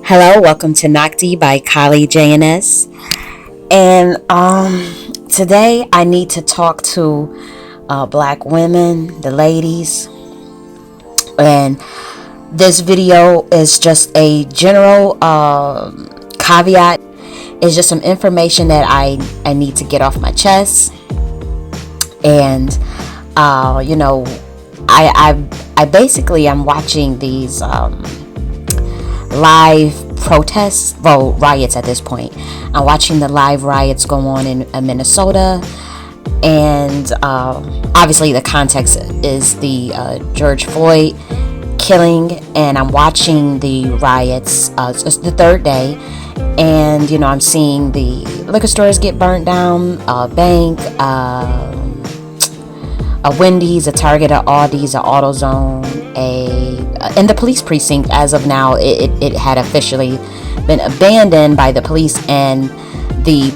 Hello, welcome to Nocti by Kali J.N.S. And today I need to talk to black women, the ladies. And this video is just a general caveat. It's just some information that I need to get off my chest. And I basically I'm watching these live protests, riots at this point. I'm watching the live riots go on in Minnesota, and obviously the context is the George Floyd killing, and I'm watching the riots. It's the third day, and I'm seeing the liquor stores get burnt down, a bank, a Wendy's, a Target, a Aldi's, a AutoZone, and the police precinct. As of now, it had officially been abandoned by the police, and the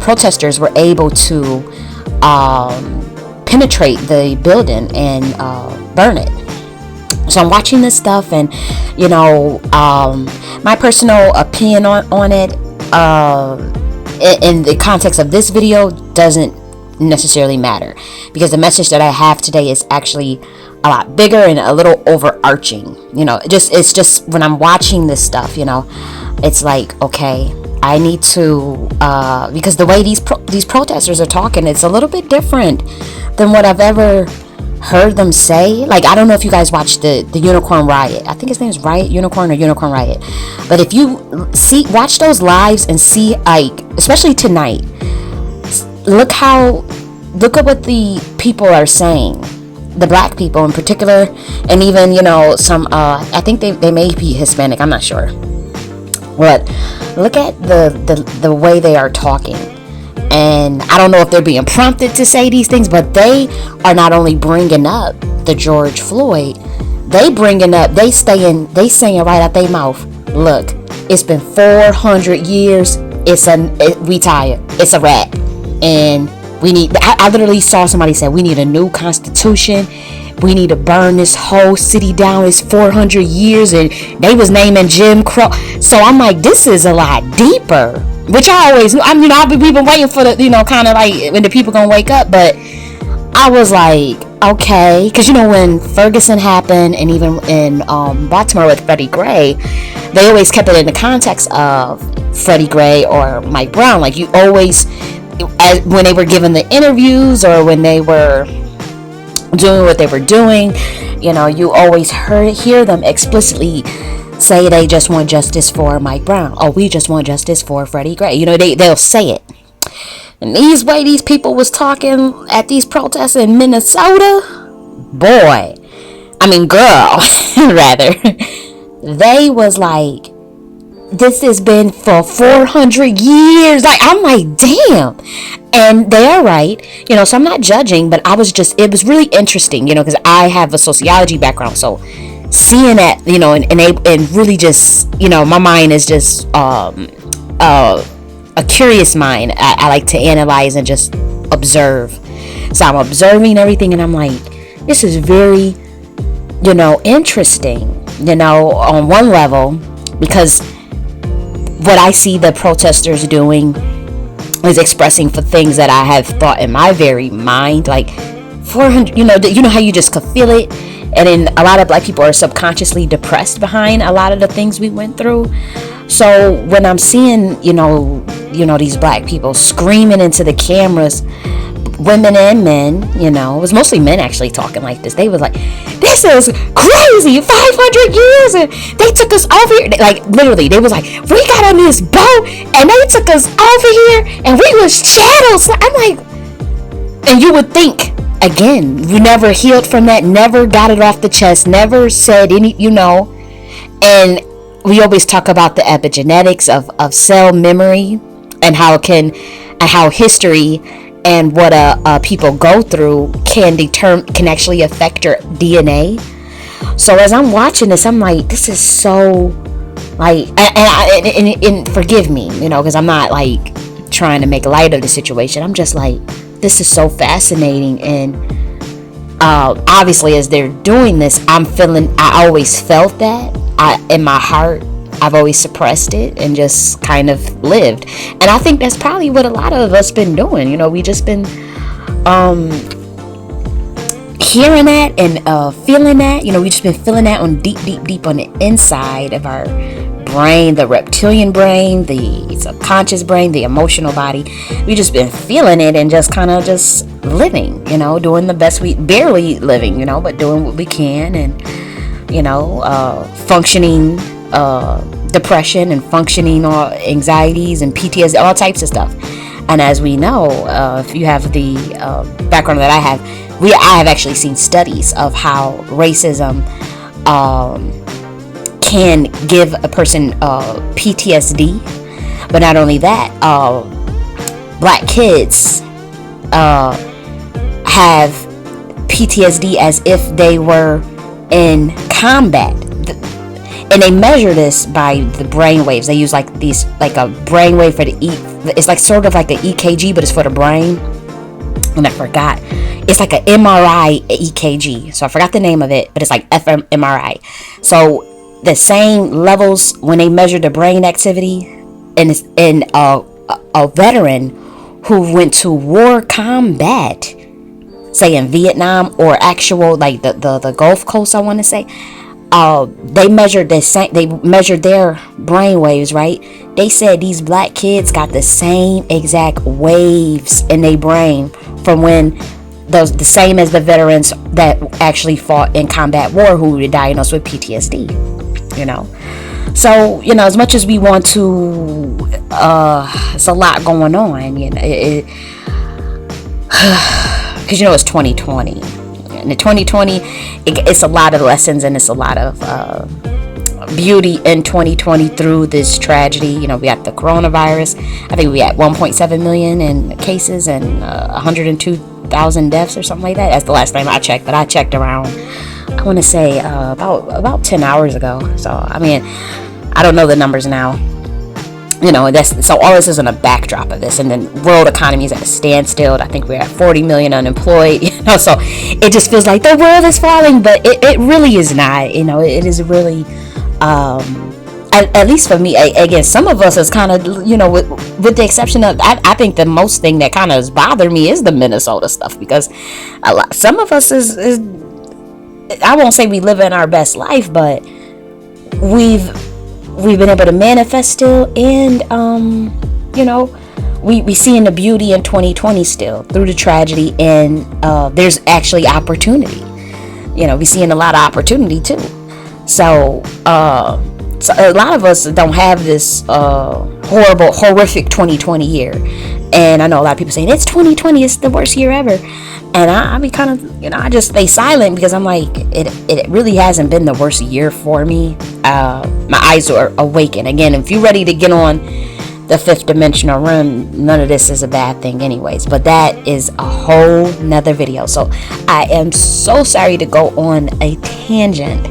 protesters were able to penetrate the building and burn it. So I'm watching this stuff, and my personal opinion on it in the context of this video doesn't necessarily matter, because the message that I have today is actually a lot bigger and a little overarching. It's just when I'm watching this stuff, it's like, okay, I need to because the way these protesters are talking, it's a little bit different than what I've ever heard them say. Like, I don't know if you guys watched the Unicorn Riot. I think his name is Unicorn Riot. But if you watch those lives and see, like, especially tonight, look at what the people are saying, the black people in particular, and even some I think they may be Hispanic, I'm not sure, but look at the way they are talking. And I don't know if they're being prompted to say these things, but they are not only bringing up the George Floyd, they saying right out their mouth, look, it's been 400 years, we tired, it's a wrap. And I literally saw somebody say, we need a new constitution, we need to burn this whole city down, it's 400 years, and they was naming Jim Crow. So I'm like, this is a lot deeper, which I always knew. We've been waiting for the, kind of like when the people gonna wake up. But I was like, okay, because when Ferguson happened, and even in Baltimore with Freddie Gray, they always kept it in the context of Freddie Gray or Mike Brown. Like, you always, when they were giving the interviews or when they were doing what they were doing, you always hear them explicitly say they just want justice for Mike Brown. Oh, we just want justice for Freddie Gray. They'll say it. And these people was talking at these protests in Minnesota, girl, rather, they was like, this has been for 400 years. Like, I'm like, damn. And they are right. So I'm not judging, but it was really interesting, because I have a sociology background. So seeing that, and really just, my mind is just a curious mind. I like to analyze and just observe. So I'm observing everything, and I'm like, this is very, interesting, on one level, because what I see the protesters doing is expressing for things that I have thought in my very mind, like 400, how you just could feel it. And then a lot of black people are subconsciously depressed behind a lot of the things we went through. So when I'm seeing, these black people screaming into the cameras, women and men, it was mostly men actually talking like this. They was like, this is crazy, 500 years, and they took us over here. Like, literally, they was like, we got on this boat, and they took us over here, and we was chattels. I'm like, and you would think, again, we never healed from that, never got it off the chest, never said any, and we always talk about the epigenetics of cell memory, and how history and what people go through can actually affect your DNA. So as I'm watching this, I'm like, this is so, like, and forgive me, because I'm not like trying to make light of the situation. I'm just like, this is so fascinating. And obviously, as they're doing this, I always felt that in my heart I've always suppressed it and just kind of lived. And I think that's probably what a lot of us been doing. We just been hearing that and feeling that. We just been feeling that on deep on the inside of our brain, the reptilian brain, the subconscious brain, the emotional body. We just been feeling it and just kind of just living, doing the best barely living, but doing what we can, and functioning depression and functioning anxieties and PTSD, all types of stuff. And as we know, if you have the background that I have, I have actually seen studies of how racism can give a person PTSD. But not only that, black kids have PTSD as if they were in combat. And they measure this by the brain waves. They use like a brainwave for the it's like sort of like the EKG, but it's for the brain. And I forgot. It's like an MRI EKG. So I forgot the name of it, but it's like fMRI. So the same levels when they measure the brain activity in a veteran who went to war combat, say in Vietnam or actual like the Gulf Coast, I want to say. They measured their brain waves, right? They said these black kids got the same exact waves in their brain from when the same as the veterans that actually fought in combat war who were diagnosed with PTSD. So as much as we want to, it's a lot going on. Because it's 2020. And the 2020, it's a lot of lessons, and it's a lot of beauty in 2020 through this tragedy. We got the coronavirus. I think we had 1.7 million in cases and 102,000 deaths or something like that. That's the last time I checked, but I checked around, I want to say about 10 hours ago. So I mean, I don't know the numbers now. So all this is in a backdrop of this, and then world economy is at a standstill. I think we're at 40 million unemployed. So it just feels like the world is falling, but it really is not. It is really, at least for me. Again, some of us is kind of, with the exception of, I think the most thing that kind of has bothered me is the Minnesota stuff, because some of us is I won't say we live in our best life, but we've been able to manifest still, and we seeing the beauty in 2020 still through the tragedy, and there's actually opportunity. We seeing a lot of opportunity too. So a lot of us don't have this horrific 2020 year, and I know a lot of people saying it's 2020, it's the worst year ever. And I be kind of, I just stay silent, because I'm like, it really hasn't been the worst year for me. My eyes are awakened. Again, if you're ready to get on the fifth dimensional room, none of this is a bad thing anyways. But that is a whole nother video. So I am so sorry to go on a tangent.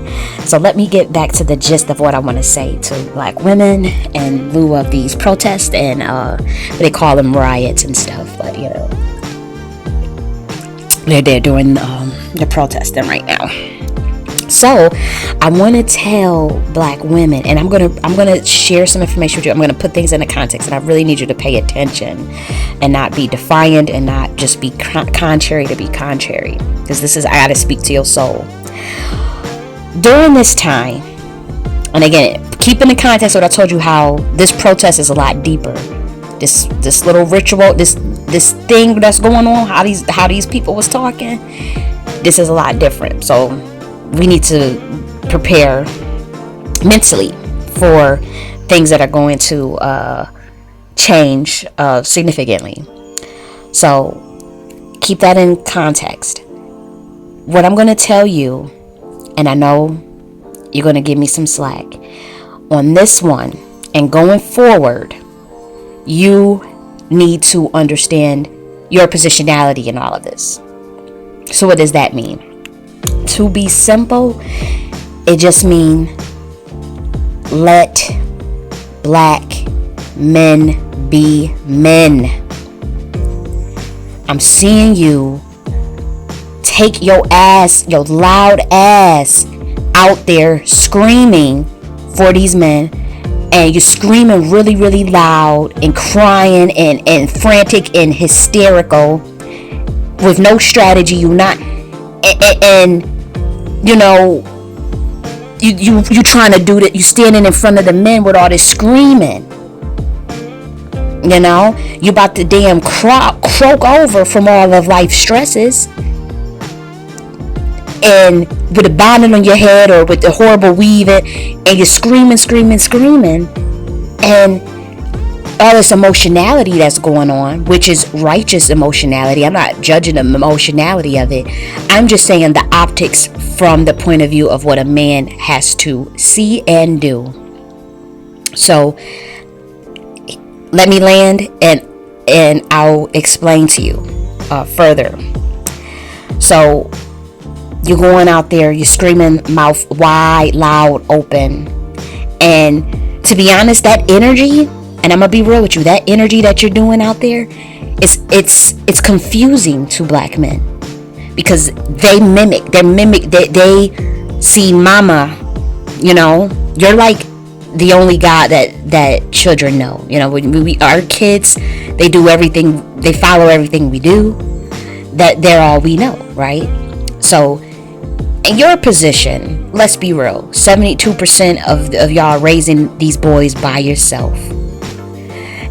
So let me get back to the gist of what I want to say to black women in lieu of these protests and they call them riots and stuff. But, they're doing the protesting right now. So I want to tell black women, and I'm gonna share some information with you. I'm gonna put things into context, and I really need you to pay attention and not be defiant and not just be contrary to be contrary, because I gotta speak to your soul during this time. And again, keep in the context what I told you, how this protest is a lot deeper. This little ritual, this thing that's going on, how these people was talking, this is a lot different. So we need to prepare mentally for things that are going to change significantly. So keep that in context. What I'm going to tell you, and I know you're going to give me some slack on this one, and going forward, you need to understand your positionality in all of this. So what does that mean? To be simple, it just means let black men be men. I'm seeing you take your loud ass out there screaming for these men and you're screaming really, really loud and crying and frantic and hysterical with no strategy. You're not, and you know, you trying to do that. You standing in front of the men with all this screaming. You know, you about to damn croak over from all of life's stresses, and with a bonnet on your head or with the horrible weaving, and you're screaming, and all this emotionality that's going on, which is righteous emotionality. I'm not judging the emotionality of it. I'm just saying the optics from the point of view of what a man has to see and do. So let me land, and I'll explain to you further. So you're going out there, you're screaming, mouth wide, loud, open, and to be honest, that energy, and I'm gonna be real with you, that energy that you're doing out there it's confusing to black men, because they see mama. You know, you're like the only God that children know. You know, when our kids, they do everything, they follow everything we do, that they're all we know, right? So in your position, let's be real, 72% of y'all raising these boys by yourself.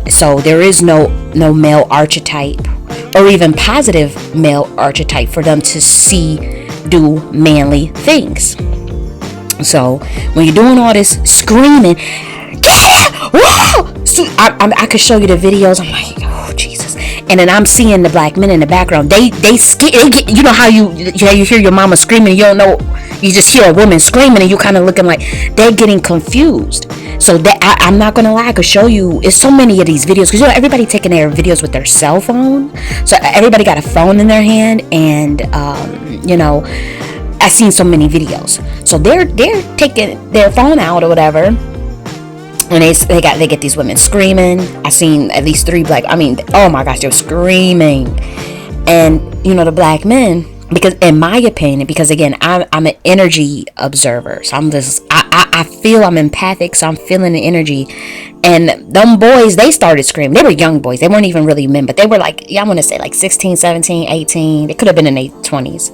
So there is no male archetype or even positive male archetype for them to see do manly things. So when you're doing all this screaming, whoa! So I could show you the videos. I'm like, oh Jesus! And then I'm seeing the black men in the background. They get, you know how you hear your mama screaming. You don't know. You just hear a woman screaming, and you kind of looking like they're getting confused. So that I'm not gonna lie, I could show you. It's so many of these videos, because you know everybody taking their videos with their cell phone. So everybody got a phone in their hand, and you know, I've seen so many videos. So they're taking their phone out or whatever, and they get these women screaming. I seen at least 3 black. I mean, oh my gosh, they're screaming, and you know the black men. Because in my opinion, because again, I'm an energy observer, so I feel, I'm empathic, so I'm feeling the energy. And them boys, they started screaming. They were young boys, they weren't even really men, but they were like, yeah, I want to say like 16, 17, 18. They could have been in their 20s,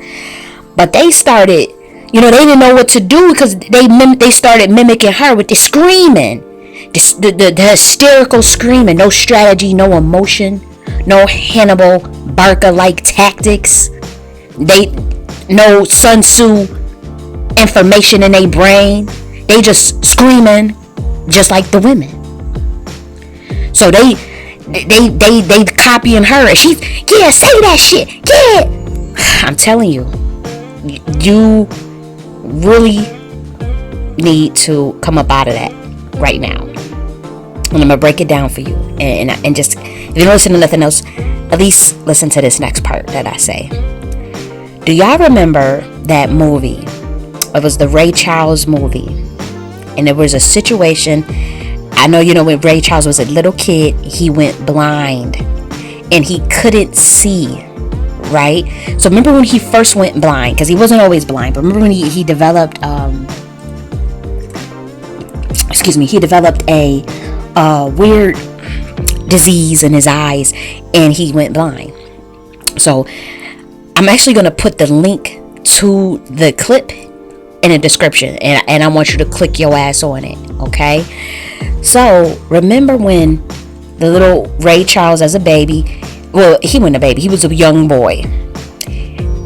but they started, you know, they didn't know what to do, because they started mimicking her with the screaming, the hysterical screaming. No strategy, no emotion, no Hannibal Barca like tactics. They no Sun Tzu information in their brain. They just screaming just like the women. So they copying her, and she's, yeah, say that shit, yeah. I'm telling you, you really need to come up out of that right now. And I'm gonna break it down for you, and just, if you don't listen to nothing else, at least listen to this next part that I say. Do y'all remember that movie? It was the Ray Charles movie. And there was a situation. I know, you know, when Ray Charles was a little kid, he went blind. And he couldn't see. Right? So remember when he first went blind? Because he wasn't always blind. But remember when he developed, he developed a weird disease in his eyes. And he went blind. So I'm actually going to put the link to the clip in the description, and I want you to click your ass on it, okay? So remember when the little Ray Charles as a baby, well, he wasn't a baby, he was a young boy.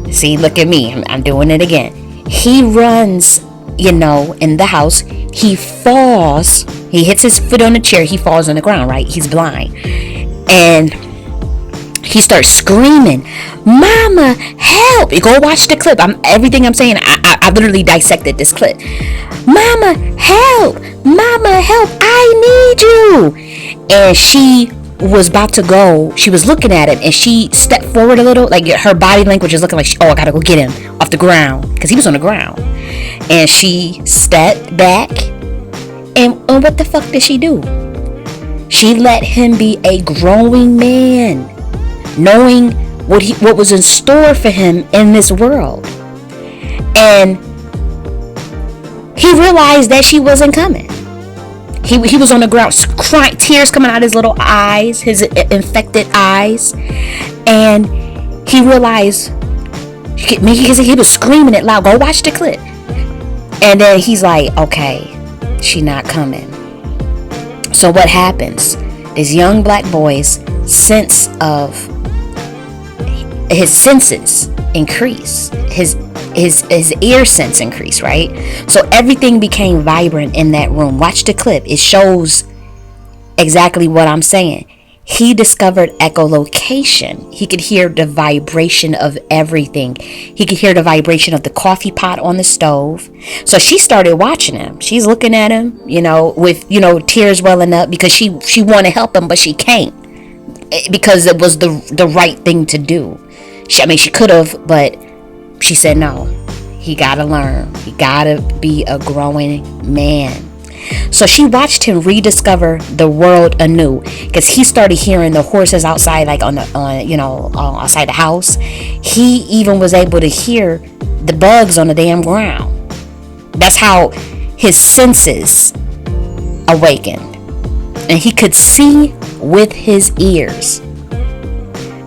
See, look at me, I'm doing it again. He runs, you know, in the house, he falls, he hits his foot on the chair, he falls on the ground, right? He's blind. And he starts screaming, "Mama, help!" You go watch the clip. Everything I'm saying, I literally dissected this clip. "Mama, help! Mama, help! I need you!" And she was about to go. She was looking at him, and she stepped forward a little. Like her body language is looking like, I gotta go get him off the ground, because he was on the ground. And she stepped back, and what the fuck did she do? She let him be a growing man, knowing what was in store for him in this world. And he realized that she wasn't coming. He was on the ground, crying, tears coming out his little eyes, his infected eyes, and he realized he was screaming it loud. Go watch the clip. And then he's like, okay, she not coming. So what happens? This young black boy's senses increase. His ear sense increased, right? So everything became vibrant in that room. Watch the clip. It shows exactly what I'm saying. He discovered echolocation. He could hear the vibration of everything. He could hear the vibration of the coffee pot on the stove. So she started watching him. She's looking at him, with, tears welling up because she want to help him, but she can't because it was the right thing to do. She could have, but she said no. He got to learn. He got to be a growing man. So she watched him rediscover the world anew, because he started hearing the horses outside, like outside the house. He even was able to hear the bugs on the damn ground. That's how his senses awakened, and he could see with his ears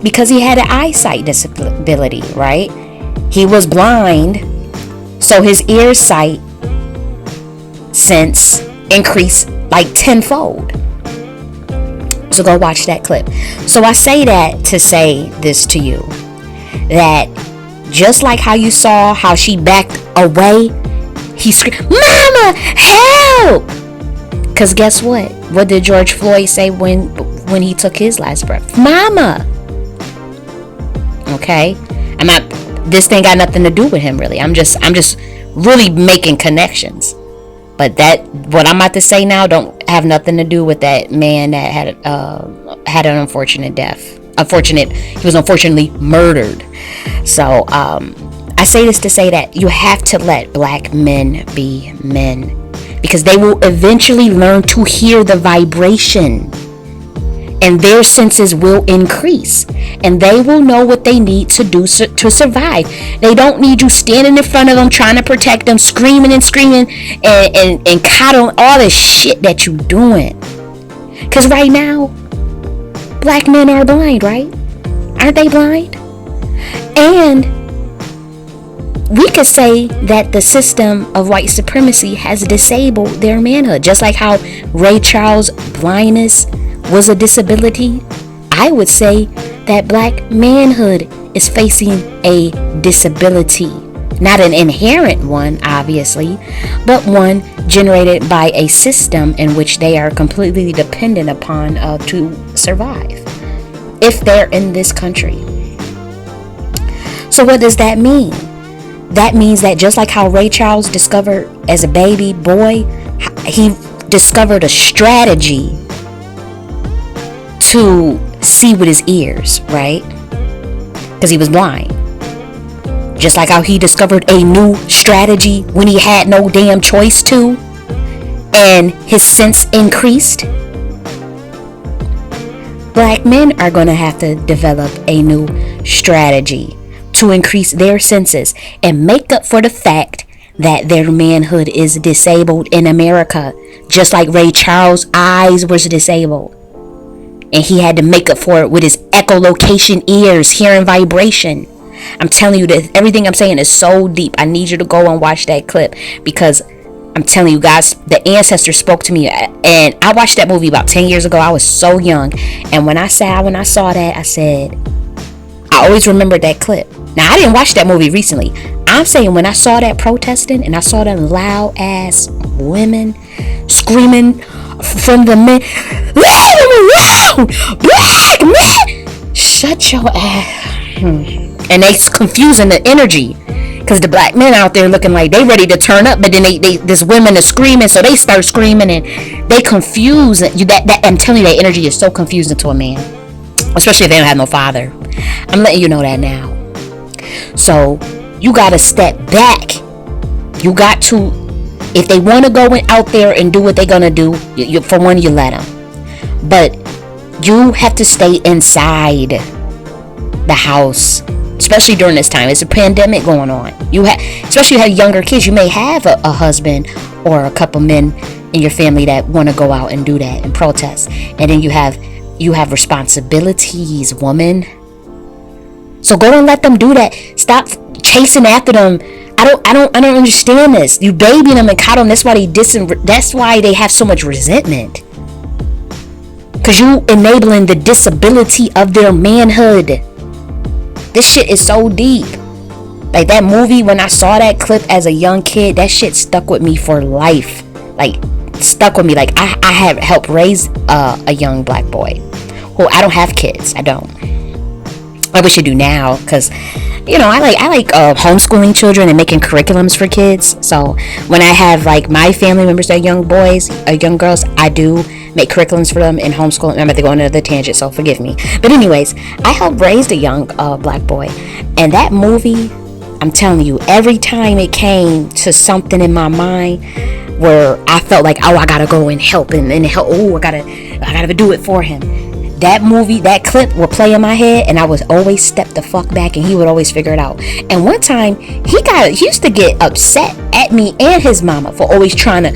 because he had an eyesight disability, right? He was blind, so his ear sight sense increased like tenfold. So go watch that clip. So I say that to say this to you, that just like how you saw how she backed away, he screamed, "Mama, help!" Because guess what? What did George Floyd say when he took his last breath? Mama. Okay? This thing got nothing to do with him, really. I'm just really making connections. But what I'm about to say now don't have nothing to do with that man that had an unfortunate death. He was unfortunately murdered. So I say this to say that you have to let black men be men, because they will eventually learn to hear the vibration, and their senses will increase, and they will know what they need to do to survive. They don't need you standing in front of them trying to protect them, screaming and coddling all the shit that you doing. Because right now, black men are blind, right? Aren't they blind? And we could say that the system of white supremacy has disabled their manhood, just like how Ray Charles' blindness was a disability. I would say that black manhood is facing a disability, not an inherent one, obviously, but one generated by a system in which they are completely dependent upon to survive, if they're in this country. So what does that mean? That means that just like how Ray Charles discovered as a baby boy, he discovered a strategy to see with his ears, right? Because he was blind. Just like how he discovered a new strategy when he had no damn choice to, and his sense increased. Black men are going to have to develop a new strategy to increase their senses and make up for the fact that their manhood is disabled in America, just like Ray Charles' eyes was disabled. And he had to make up for it with his echolocation ears, hearing vibration. I'm telling you that everything I'm saying is so deep. I need you to go and watch that clip, because I'm telling you guys, the ancestors spoke to me. And I watched that movie about 10 years ago. I was so young. And when I saw that, I said, I always remembered that clip. Now, I didn't watch that movie recently. I'm saying when I saw that protesting and I saw them loud ass women screaming from the men, black men, shut your ass. And they confusing the energy, because the black men out there looking like they ready to turn up, but then this women are screaming, so they start screaming and they confuse you. That I'm telling you, that energy is so confusing to a man, especially if they don't have no father. I'm letting you know that now. So you gotta step back. You got to, if they want to go out there and do what they're gonna do, for one, you let them. But you have to stay inside the house, especially during this time. It's a pandemic going on. Especially if you have younger kids. You may have a husband or a couple men in your family that want to go out and do that and protest. And then you have responsibilities, woman. So go and let them do that. Stop chasing after them. I don't understand this. You baby them and coddle them. That's why they have so much resentment. Cause you enabling the disability of their manhood. This shit is so deep. Like that movie, when I saw that clip as a young kid, that shit stuck with me for life. Like stuck with me. Like I have helped raise a young black boy. Who I don't have kids. I don't. I wish I do now, because I like homeschooling children and making curriculums for kids. So when I have like my family members that are young boys or young girls, I do make curriculums for them in homeschooling. I'm about to go on another tangent, so forgive me. But anyways, I helped raise a young black boy, and that movie, I'm telling you, every time it came to something in my mind where I felt like, oh, I gotta go and help him and help. Oh, I gotta do it for him. That movie, that clip would play in my head, and I would always step the fuck back, and he would always figure it out. And one time, he used to get upset at me and his mama for always trying to,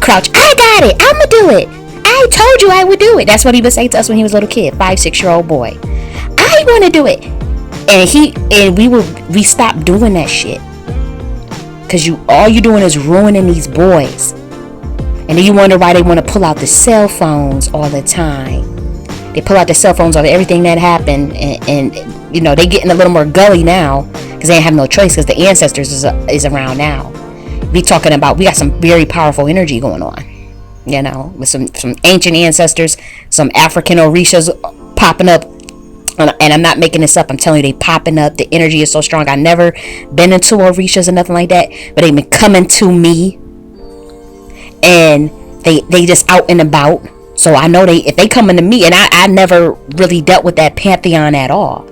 crouch. I got it. I'ma do it. I told you I would do it. That's what he would say to us when he was a little kid, 5-6-year-old boy. I want to do it. And we stopped doing that shit, because all you doing is ruining these boys. And then you wonder why they want to pull out the cell phones all the time. They pull out the cell phones over everything that happened, and they getting a little more gully now because they ain't have no choice, because the ancestors is around now. We got some very powerful energy going on, with some ancient ancestors, some African Orishas popping up. And I'm not making this up. I'm telling you, they popping up. The energy is so strong. I never been into Orishas or nothing like that, but they've been coming to me. And they just out and about. So I know if they coming to me, and I never really dealt with that pantheon at all.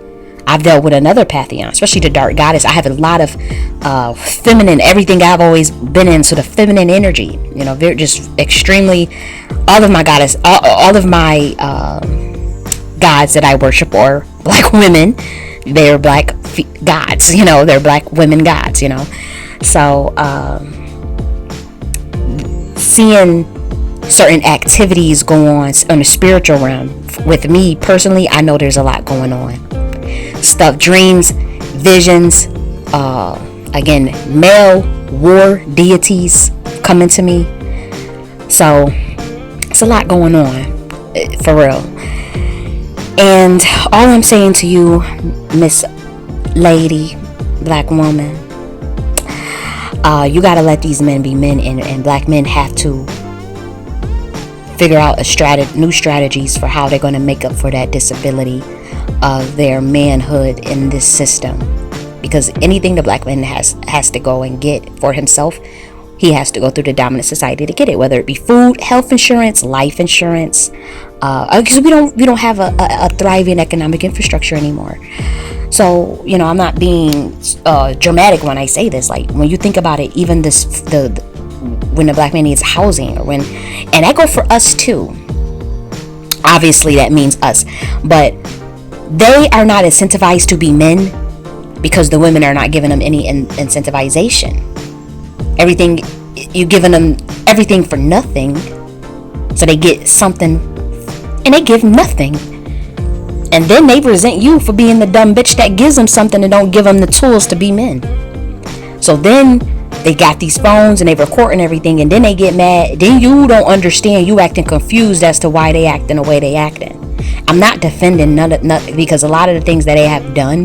I've dealt with another pantheon, especially the dark goddess. I have a lot of feminine, everything I've always been in, so the feminine energy. They're just extremely, all of my goddess, all of my gods that I worship are black women. They're black gods, they're black women gods, So, seeing certain activities go on the spiritual realm with me personally, I know there's a lot going on. Stuff, dreams, visions, again, male war deities coming to me. So it's a lot going on, for real. And all I'm saying to you, Miss Lady, black woman, you gotta let these men be men, and black men have to figure out new strategies for how they're going to make up for that disability of their manhood in this system. Because anything the black man has to go and get for himself, he has to go through the dominant society to get it, whether it be food, health insurance, life insurance, because we don't have a thriving economic infrastructure anymore. So, I'm not being dramatic when I say this. Like, when you think about it, even when the black man needs housing, and that goes for us too. Obviously, that means us. But they are not incentivized to be men because the women are not giving them any incentivization. Everything, you're giving them everything for nothing. So they get something, and they give nothing. And then they resent you for being the dumb bitch that gives them something and don't give them the tools to be men. So then they got these phones and they recording everything, and then they get mad. Then you don't understand. You acting confused as to why they acting the way they acting. I'm not defending nothing, because a lot of the things that they have done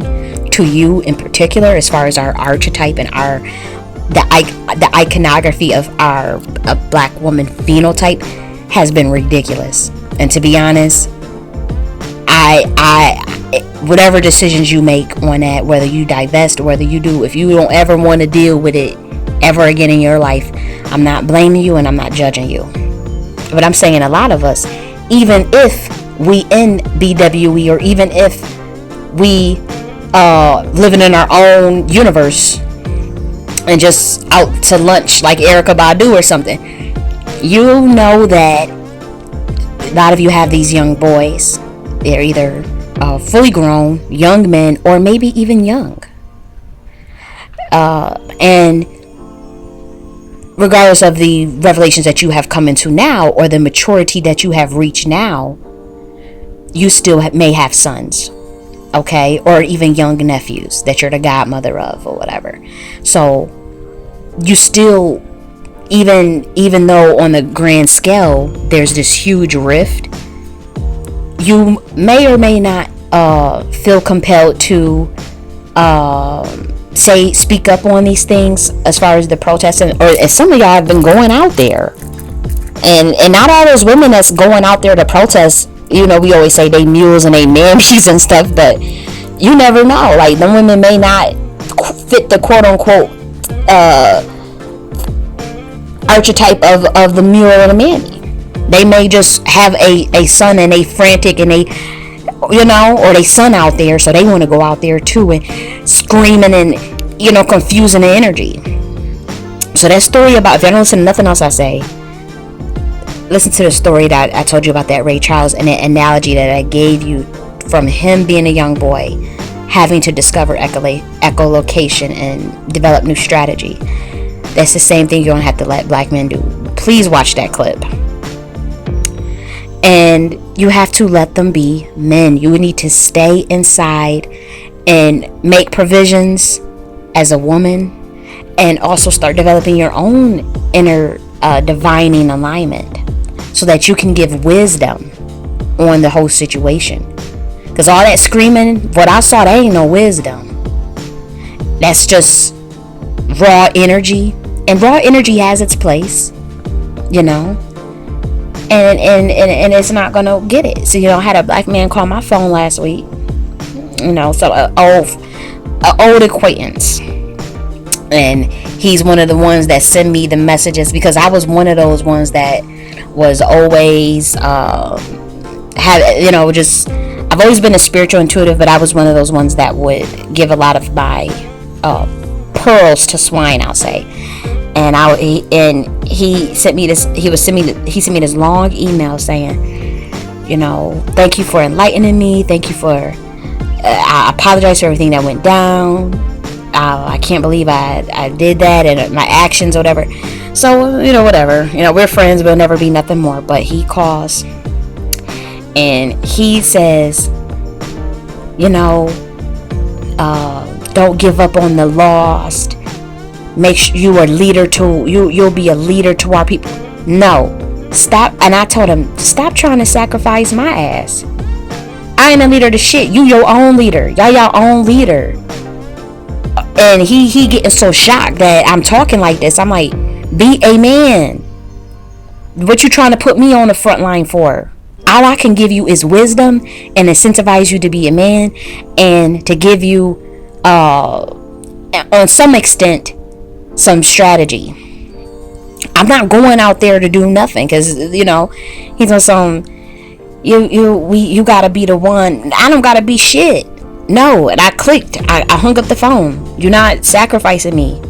to you in particular, as far as our archetype and the iconography of our black woman phenotype, has been ridiculous. And to be honest, whatever decisions you make on that, whether you divest or whether you do, if you don't ever want to deal with it ever again in your life, I'm not blaming you and I'm not judging you. But I'm saying a lot of us, even if we in BWE, or even if we living in our own universe and just out to lunch like Erykah Badu or something, you know that a lot of you have these young boys. They're either fully grown, young men, or maybe even young. And regardless of the revelations that you have come into now or the maturity that you have reached now, you still may have sons, okay, or even young nephews that you're the godmother of or whatever. So you still, even though on the grand scale there's this huge rift, you may or may not feel compelled to speak up on these things as far as the protesting, or as some of y'all have been going out there, and not all those women that's going out there to protest, we always say they mules and they mammies and stuff, but you never know. Like, the women may not fit the quote unquote archetype of the mule and the mammy. They may just have a son and they frantic and they, or they son out there, so they want to go out there too and screaming and confusing the energy. So that story about, if you don't listen to nothing else I say, listen to the story that I told you about that Ray Charles and the analogy that I gave you from him being a young boy having to discover echolocation and develop new strategy. That's the same thing you don't have to let black men do. Please watch that clip. And you have to let them be men. You need to stay inside and make provisions as a woman, and also start developing your own inner divining alignment so that you can give wisdom on the whole situation. Because all that screaming, what I saw, that ain't no wisdom. That's just raw energy, and raw energy has its place, and it's not gonna get it. So I had a black man call my phone last week, so an old acquaintance, and he's one of the ones that send me the messages, because I was one of those ones that was always I've always been a spiritual intuitive, but I was one of those ones that would give a lot of my pearls to swine, I'll say. And he sent me this. He sent me this long email saying, thank you for enlightening me. Thank you for. I apologize for everything that went down. I can't believe I did that, and my actions or whatever. So whatever. We're friends. We'll never be nothing more. But he calls and he says, don't give up on the lost. Make sure you are a leader to you'll be a leader to our people. No, stop. And I told him, stop trying to sacrifice my ass. I ain't a leader to shit. You your own leader. Y'all own leader. And he getting so shocked that I'm talking like this. I'm like, be a man. What you trying to put me on the front line for? All I can give you is wisdom and incentivize you to be a man, and to give you on some extent some strategy. I'm not going out there to do nothing, because he's on some you gotta be the one. I don't gotta be shit. No. And I clicked. I hung up the phone. You're not sacrificing me.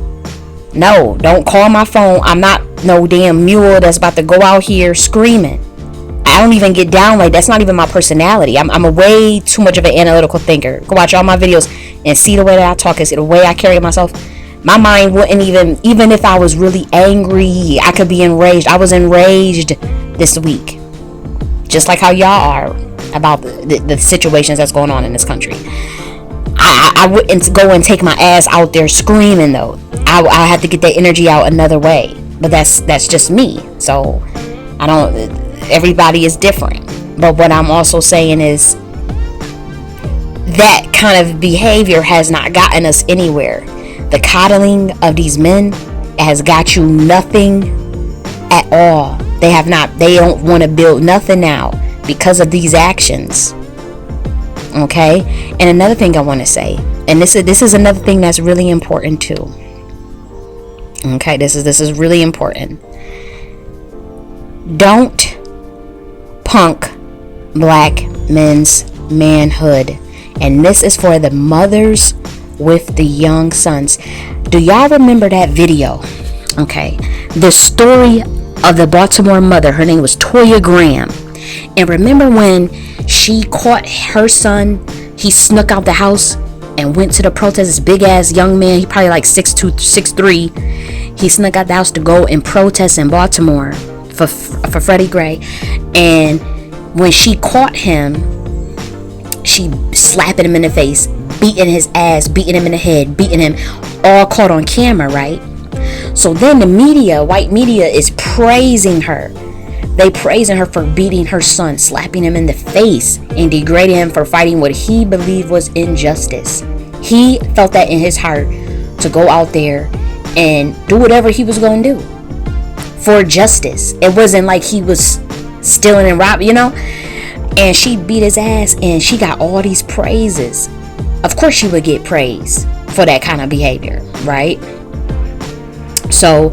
No, don't call my phone. I'm not no damn mule that's about to go out here screaming. I don't even get down like that's not even my personality. I'm a way too much of an analytical thinker. Go watch all my videos and see the way that I talk, and see the way I carry myself. My mind wouldn't even if I was really angry, I could be enraged. I was enraged this week, just like how y'all are about the situations that's going on in this country. I wouldn't go and take my ass out there screaming though. I had to get that energy out another way. But that's just me. So I don't. Everybody is different. But what I'm also saying is that kind of behavior has not gotten us anywhere. The coddling of these men has got you nothing at all. They have not. They don't want to build nothing now because of these actions. Okay? And another thing I want to say, and this is another thing that's really important too. Okay, this is really important. Don't punk black men's manhood. And this is for the mothers with the young sons. Do y'all remember that video? Okay, the story of the Baltimore mother. Her name was Toya Graham. And remember when she caught her son? He snuck out the house and went to the protest. This big ass young man, he probably like 6'2", 6'3". He snuck out the house to go and protest in Baltimore for Freddie Gray. And when she caught him, she slapping him in the face, beating his ass, beating him in the head, beating him, all caught on camera, right? So then the media, white media, is praising her. They praising her for beating her son, slapping him in the face, and degrading him for fighting what he believed was injustice. He felt that in his heart to go out there and do whatever he was going to do for justice. It wasn't like he was stealing and robbing, And she beat his ass, and she got all these praises. Of course she would get praise for that kind of behavior, right? So,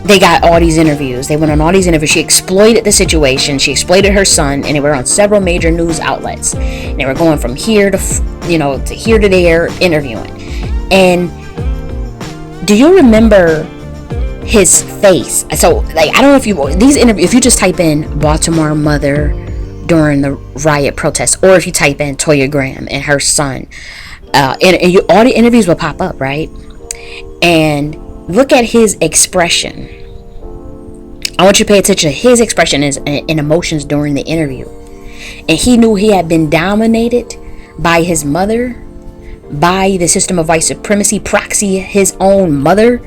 they got all these interviews. They went on all these interviews. She exploited the situation. She exploited her son, and they were on several major news outlets. And they were going from here to, to here to there, interviewing. And do you remember his face? So, I don't know if if you just type in Baltimore mother during the riot protest, or if you type in Toya Graham and her son, all the interviews will pop up, right? And look at his expression. I want you to pay attention to his expression and emotions during the interview. And he knew he had been dominated by his mother, by the system of white supremacy, proxy his own mother,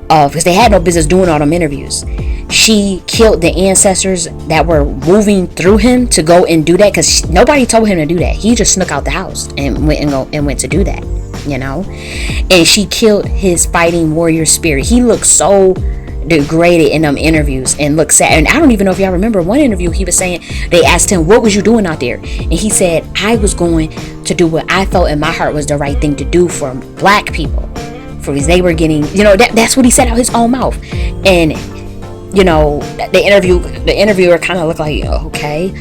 because they had no business doing all them interviews. She killed the ancestors that were moving through him to go and do that, because nobody told him to do that. He just snuck out the house and went to do that, And she killed his fighting warrior spirit. He looked so degraded in them interviews and looked sad. And I don't even know if y'all remember one interview he was saying, they asked him, what was you doing out there? And he said, I was going to do what I felt in my heart was the right thing to do for black people. For they were getting, that's what he said out his own mouth. And the interviewer kind of looked like, okay,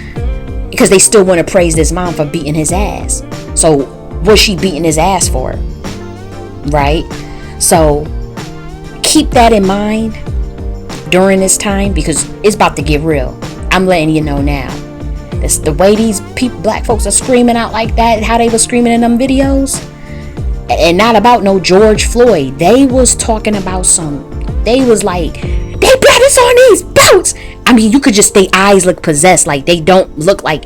because they still want to praise this mom for beating his ass. So what's she beating his ass for? Right? So keep that in mind during this time, because it's about to get real. I'm letting you know now. It's the way these black folks are screaming out like that, how they were screaming in them videos, and not about no George Floyd. They was talking about they was like, they brought us on these boats. I mean, you could just, their eyes look possessed. Like, they don't look like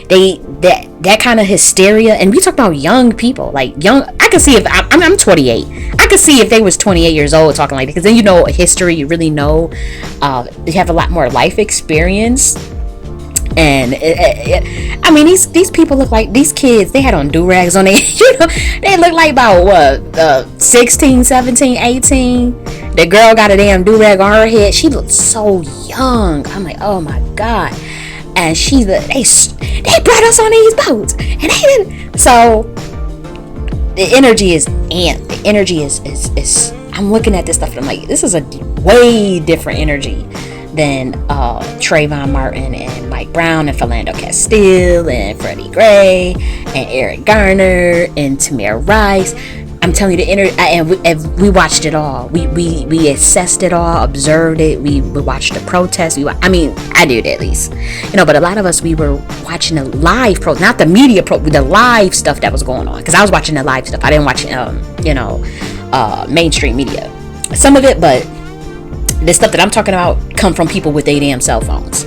that kind of hysteria. And we talk about young people, like young. I can see if I'm 28. I could see if they was 28 years old talking like that, because then history. You really know. They have a lot more life experience. And I mean, these people look like, these kids, they had on do-rags on their, they look like about 16, 17, 18. The girl got a damn do-rag on her head. She looked so young. I'm like, oh my God. And they brought us on these boats, and they didn't. So the energy is amped. The energy is I'm looking at this stuff and I'm like, this is a way different energy than Trayvon Martin and Mike Brown and Philando Castile and Freddie Gray and Eric Garner and Tamir Rice. I'm telling you, and we watched it all. We assessed it all, observed it. We watched the protests. I did at least, But a lot of us, we were watching the live not the media the live stuff that was going on. Because I was watching the live stuff. I didn't watch mainstream media. Some of it, but the stuff that I'm talking about come from people with their damn cell phones.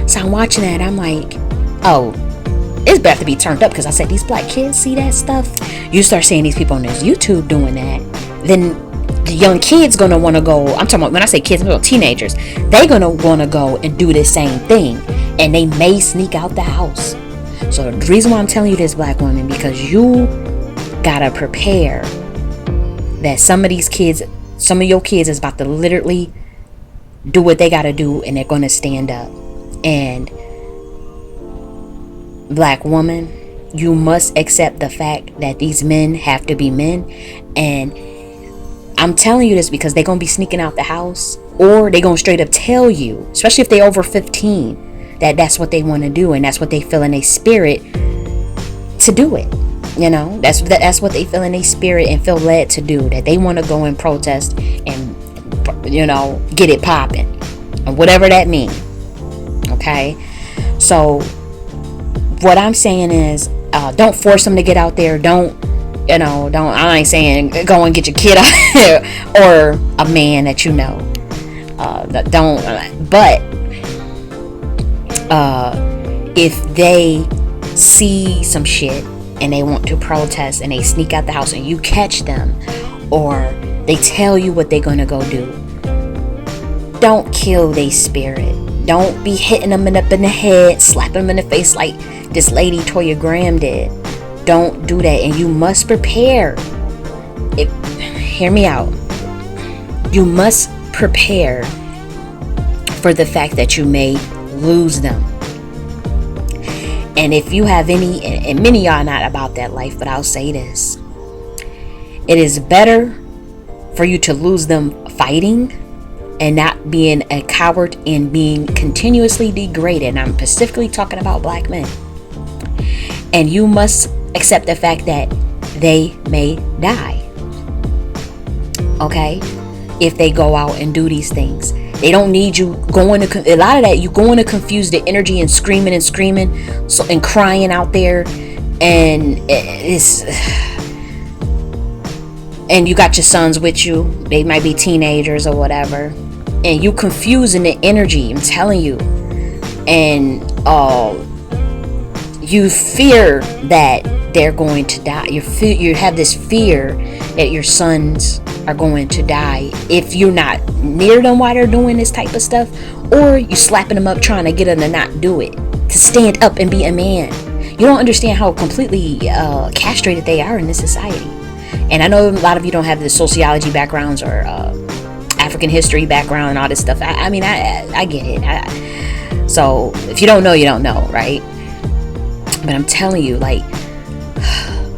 So I'm watching that. I'm like, oh, it's about to be turned up, because I said, these black kids see that stuff. You start seeing these people on this YouTube doing that, then the young kids gonna want to go. I'm talking about, when I say kids, I'm talking about teenagers. They gonna want to go and do the same thing, and they may sneak out the house. So the reason why I'm telling you this, black woman, because you gotta prepare that some of your kids is about to literally do what they gotta do, and they're gonna stand up. And black woman, you must accept the fact that these men have to be men. And I'm telling you this because they're gonna be sneaking out the house, or they're gonna straight up tell you, especially if they're over 15, that that's what they want to do, and that's what they feel in their spirit to do it. That's what they feel in their spirit and feel led to do, that they want to go and protest and get it popping, and whatever that means. Okay, so what I'm saying is, don't force them to get out there. Don't don't, I ain't saying go and get your kid out or a man that you know. Don't, but if they see some shit and they want to protest and they sneak out the house and you catch them, or they tell you what they're gonna go do, don't kill their spirit. Don't be hitting them up in the head, slapping them in the face like this lady Toya Graham did. Don't do that. And you must prepare. Hear me out. You must prepare for the fact that you may lose them. And if you have any, and many of y'all are not about that life, but I'll say this. It is better for you to lose them fighting and not being a coward and being continuously degraded. And I'm specifically talking about black men. And you must accept the fact that they may die. Okay? If they go out and do these things. They don't need you going to, a lot of that, you going to confuse the energy and screaming, so, and crying out there. And it's, and you got your sons with you. They might be teenagers or whatever. And you confusing the energy, I'm telling you. And you fear that they're going to die. You have this fear that your sons are going to die if you're not near them while they're doing this type of stuff, or you slapping them up trying to get them to not do it, to stand up and be a man. You don't understand how completely castrated they are in this society. And I know a lot of you don't have the sociology backgrounds or African history background and all this stuff. I mean, I get it. So if you don't know, you don't know, right? But I'm telling you, like,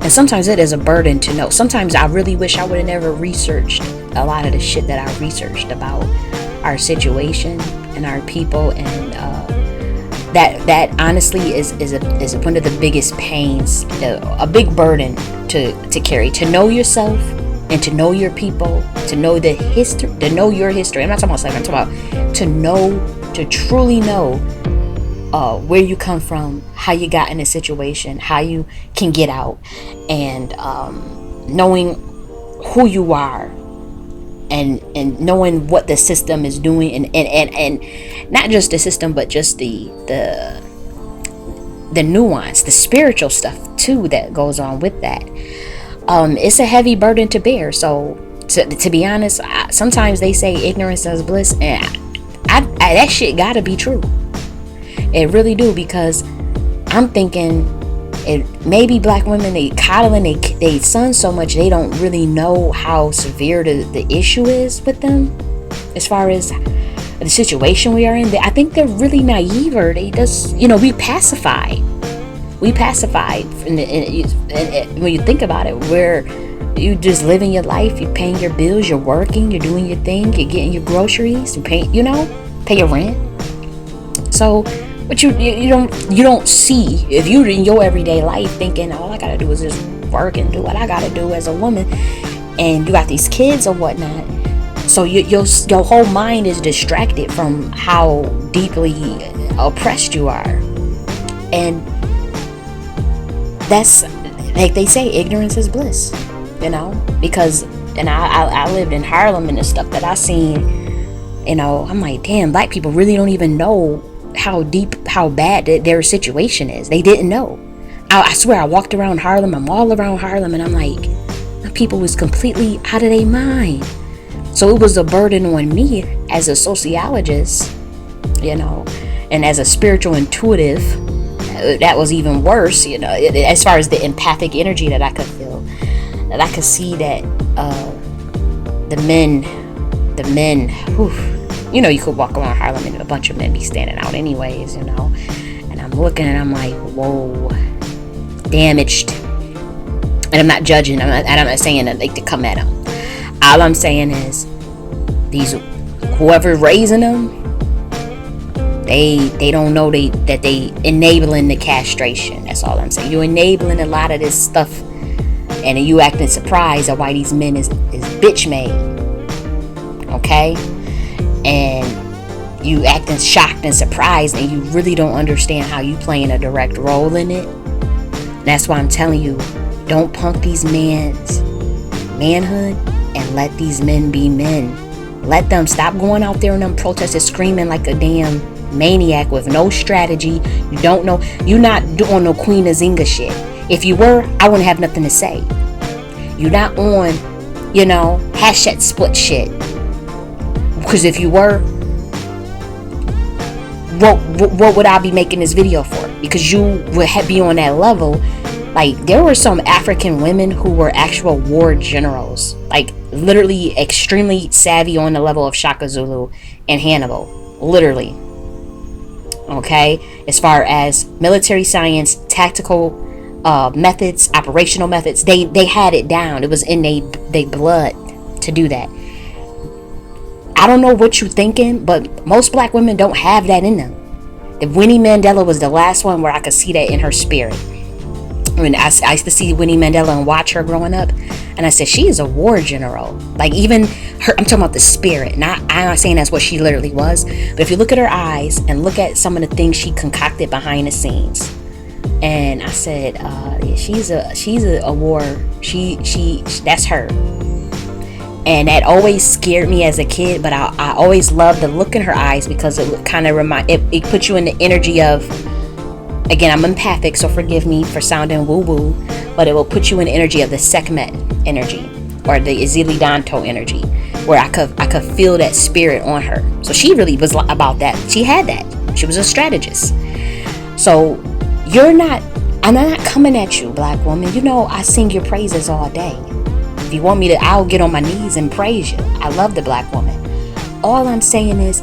and sometimes it is a burden to know. Sometimes I really wish I would have never researched a lot of the shit that I researched about our situation and our people, and that honestly is one of the biggest pains, a big burden to carry. To know yourself and to know your people, to know the history, to know your history. I'm not talking about slavery. I'm talking about to truly know where you come from, how you got in a situation, how you can get out, and knowing who you are, and knowing what the system is doing, and not just the system, but just the nuance, the spiritual stuff too that goes on with that. It's a heavy burden to bear. So to be honest, sometimes they say ignorance is bliss, and I that shit gotta be true. It really do, because I'm thinking maybe black women, they coddling they sons so much they don't really know how severe the issue is with them as far as the situation we are in. I think they're really naive, or they just, we pacify. And when you think about it, where you just living your life, you're paying your bills, you're working, you're doing your thing, you're getting your groceries, you pay your rent. So but you don't see, if you're in your everyday life thinking all I gotta do is just work and do what I gotta do as a woman, and you got these kids or whatnot, so your whole mind is distracted from how deeply oppressed you are. And that's, like they say, ignorance is bliss, because, and I lived in Harlem, and the stuff that I seen, I'm like, damn, black people really don't even know how bad their situation is. They didn't know. I swear, I walked around Harlem, I'm all around Harlem, and I'm like, my people was completely out of their mind. So it was a burden on me as a sociologist, and as a spiritual intuitive, that was even worse, as far as the empathic energy that I could feel, that I could see that the men, whew, you could walk around Harlem and a bunch of men be standing out anyways, and I'm looking and I'm like, whoa, damaged. And I'm not judging, I'm not saying that to come at them. All I'm saying is, whoever raising them, they don't know that they enabling the castration. That's all I'm saying. You're enabling a lot of this stuff, and you acting surprised at why these men is bitch made. Okay? And you acting shocked and surprised, and you really don't understand how you playing a direct role in it. That's why I'm telling you, Don't punk these men's manhood and let these men be men. Let them stop going out there and them protesters screaming like a damn maniac with no strategy. You don't know. You're not doing no Queen Azinga shit. If you were, I wouldn't have nothing to say. You're not on, hashtag split shit. Because if you were, what would I be making this video for? Because you would be on that level. Like, there were some African women who were actual war generals. Like, literally extremely savvy on the level of Shaka Zulu and Hannibal. Literally. Okay? As far as military science, tactical methods, operational methods, they had it down. It was in their blood to do that. I don't know what you're thinking, but most black women don't have that in them. If Winnie Mandela was the last one where I could see that in her spirit. I mean, I used to see Winnie Mandela and watch her growing up, and I said, she is a war general. Like, even her, I'm talking about the spirit. I'm not saying that's what she literally was, but if you look at her eyes and look at some of the things she concocted behind the scenes, and I said, yeah, she's a war. She that's her. And that always scared me as a kid, but I always loved the look in her eyes because it would kind of it put you in the energy of. Again, I'm empathic, so forgive me for sounding woo-woo, but it will put you in the energy of the Sekhmet energy or the Izili Danto energy, where I could feel that spirit on her. So she really was about that. She had that. She was a strategist. So I'm not coming at you, black woman. I sing your praises all day. If you want me to, I'll get on my knees and praise you. I love the black woman. All I'm saying is,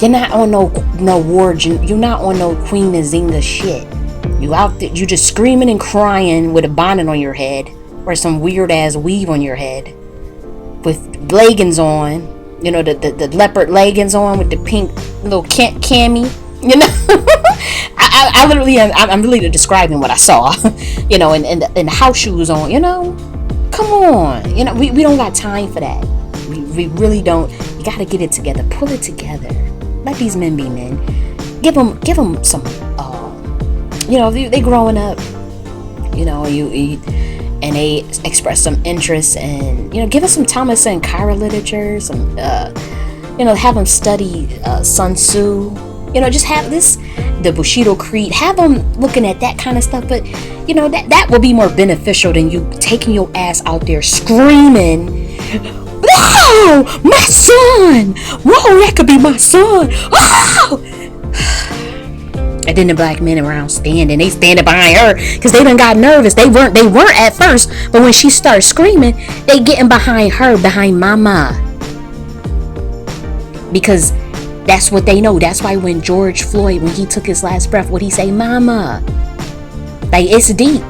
you're not on no war. You're not on no Queen Nzinga shit. You out there, you just screaming and crying with a bonnet on your head or some weird ass weave on your head with leggings on. The leopard leggings on with the pink little cami. I literally I'm really describing what I saw. And the house shoes on. Come on. We don't got time for that. We really don't. You got to get it together. Pull it together. Let these men be men. Give them some. They growing up. And they express some interest and give us some Thomas and Kyra literature. Some have them study Sun Tzu. Just have the Bushido Creed. Have them looking at that kind of stuff. But that will be more beneficial than you taking your ass out there screaming. Whoa, my son! Whoa, that could be my son! Whoa! And then the black men around they standing behind her because they done got nervous. They weren't at first, but when she started screaming, they getting behind her, behind mama. Because that's what they know. That's why when George Floyd, when he took his last breath, what he say, mama? Like, it's deep.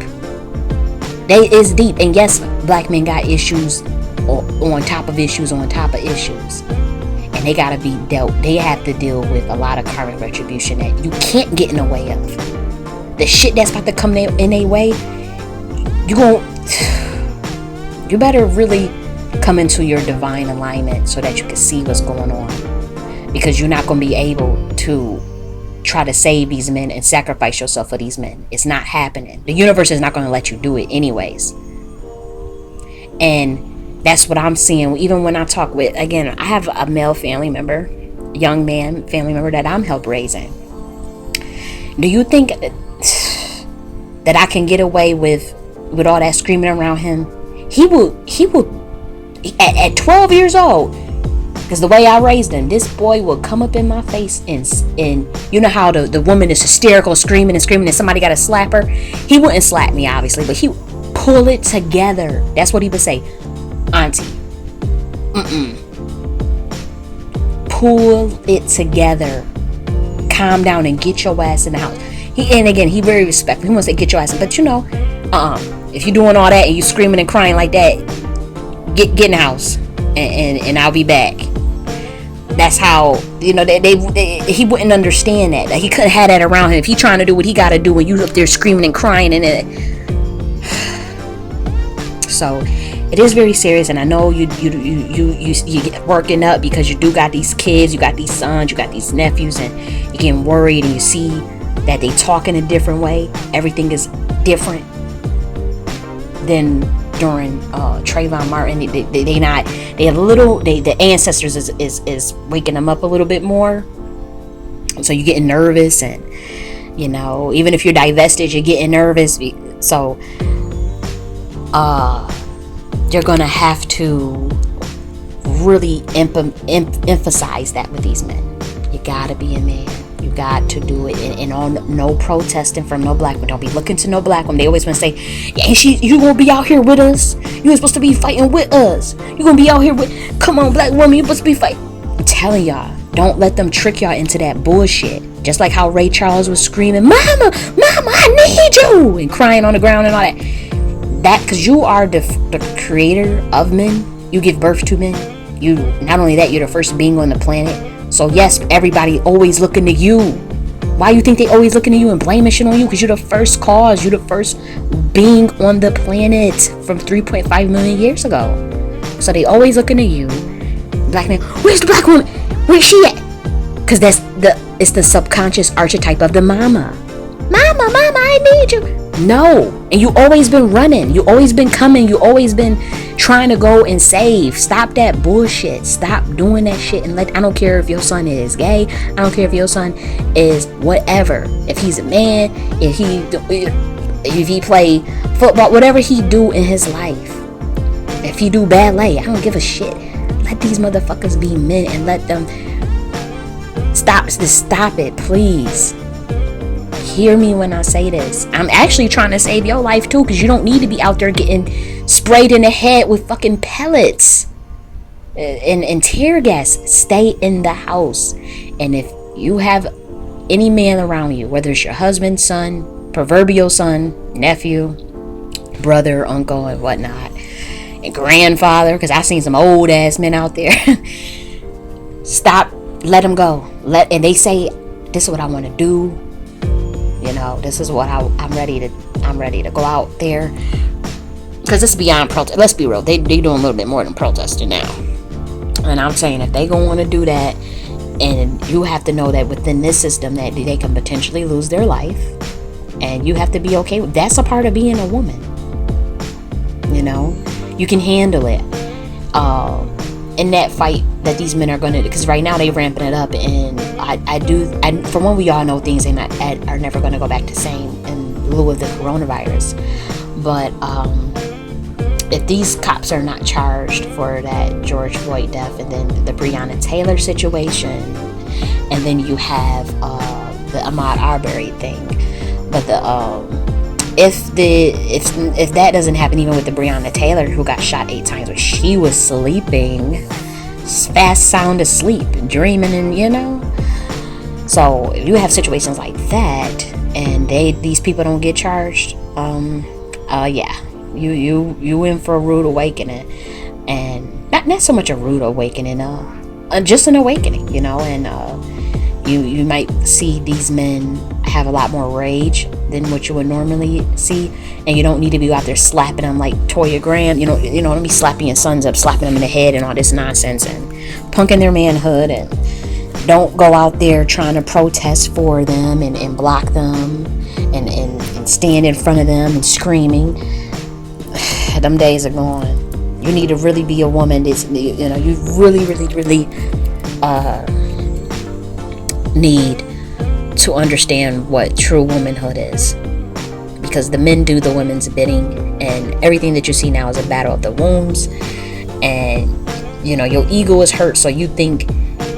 It's deep. And yes, black men got issues on top of issues on top of issues, and they gotta be dealt. They have to deal with a lot of karmic retribution that you can't get in the way of. The shit that's about to come in their way, you better really come into your divine alignment so that you can see what's going on, because you're not going to be able to try to save these men and sacrifice yourself for these men. It's not happening. The universe is not going to let you do it anyways. And that's what I'm seeing. Even when I talk with, again, I have a male family member, young man family member that I'm help raising. Do you think that I can get away with all that screaming around him? He will at 12 years old, because the way I raised him, this boy will come up in my face and you know how the woman is hysterical, screaming and somebody got to slap her. He wouldn't slap me, obviously, but he would pull it together. That's what he would say. Auntie, pull it together, calm down and get your ass in the house. He very respectful. He wants to get your ass in, but if you're doing all that and you screaming and crying like that, get in the house and I'll be back. That's how, he wouldn't understand that. Like, he couldn't have that around him if he trying to do what he got to do and you up there screaming and crying and so it is very serious. And I know you get working up because you do got these kids, you got these sons, you got these nephews, and you're getting worried and you see that they talk in a different way. Everything is different. than during Trayvon Martin. The ancestors is waking them up a little bit more. So you're getting nervous, and even if you're divested, you're getting nervous. So you're gonna have to really emphasize that with these men. You gotta be a man. You got to do it, and on no protesting from no black women. Don't be looking to no black women. They always want to say, "Yeah, you gonna be out here with us? You supposed to be fighting with us? You gonna be out here with? Come on, black woman, you supposed to be fighting." I'm telling y'all, don't let them trick y'all into that bullshit. Just like how Ray Charles was screaming, "Mama, Mama, I need you," and crying on the ground and all that. That because you are the creator of men. You give birth to men. You not only that, you're the first being on the planet. So yes, everybody always looking to you. Why you think they always looking to you and blaming shit on you? Because you're the first cause. You're the first being on the planet from 3.5 million years ago. So they always looking to you. Black man, where's the black woman? Where's she at? Because it's the subconscious archetype of the mama. Mama, I need you. No. And you always been running. You always been coming. You always been trying to go and save. Stop that bullshit. Stop doing that shit. And I don't care if your son is gay. I don't care if your son is whatever. If he's a man, if he play football, whatever he do in his life. If he do ballet, I don't give a shit. Let these motherfuckers be men and let them stop it, please. Hear me when I say this. I'm actually trying to save your life too, because you don't need to be out there getting sprayed in the head with fucking pellets and tear gas. Stay in the house. And if you have any man around you, whether it's your husband, son, proverbial son, nephew, brother, uncle, and whatnot, and grandfather, because I've seen some old ass men out there. Stop. Let them go. And they say, "This is what I want to do. This is what I'm ready to go out there." Because it's beyond protest. Let's be real. They doing a little bit more than protesting now. And I'm saying if they gonna want to do that, and you have to know that within this system that they can potentially lose their life, and you have to be okay with that's a part of being a woman. You can handle it. In that fight that these men are going to, because right now they ramping it up, and from what we all know, things are never going to go back to same in lieu of the coronavirus. But if these cops are not charged for that George Floyd death, and then the Breonna Taylor situation, and then you have the Ahmaud Arbery thing, but if that doesn't happen, even with the Breonna Taylor who got shot 8 times, but she was sleeping, fast, sound asleep, dreaming, and So if you have situations like that, and these people don't get charged, yeah, you in for a rude awakening, and not so much a rude awakening, just an awakening, and you might see these men have a lot more rage than what you would normally see, and you don't need to be out there slapping them like Toya Graham, don't be slapping your sons up, slapping them in the head and all this nonsense and punking their manhood, and don't go out there trying to protest for them and block them and stand in front of them and screaming. Them days are gone. You need to really be a woman. You really need to understand what true womanhood is, because the men do the women's bidding, and everything that you see now is a battle of the wombs, and your ego is hurt, so you think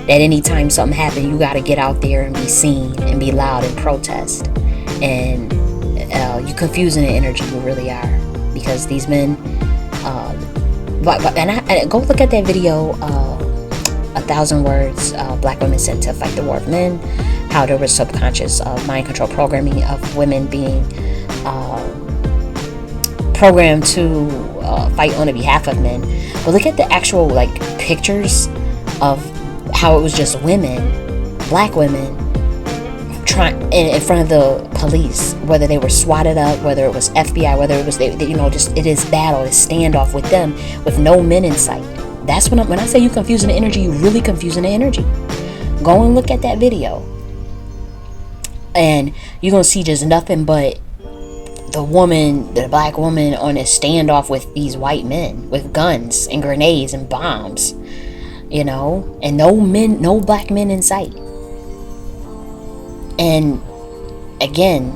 that anytime something happens, you got to get out there and be seen and be loud and protest, and you're confusing the energy. You really are, because these men and go look at that video, 1,000 words black women sent to fight the war of men, how there was subconscious mind control programming of women being programmed to fight on the behalf of men. But look at the actual pictures of how it was just women, black women, trying in front of the police, whether they were swatted up, whether it was FBI, whether it was it is battle, it's standoff with them, with no men in sight. That's when I say you confusing the energy, you really confusing the energy. Go and look at that video, and you're gonna see just nothing but the black woman on a standoff with these white men with guns and grenades and bombs, and no black men in sight. And again,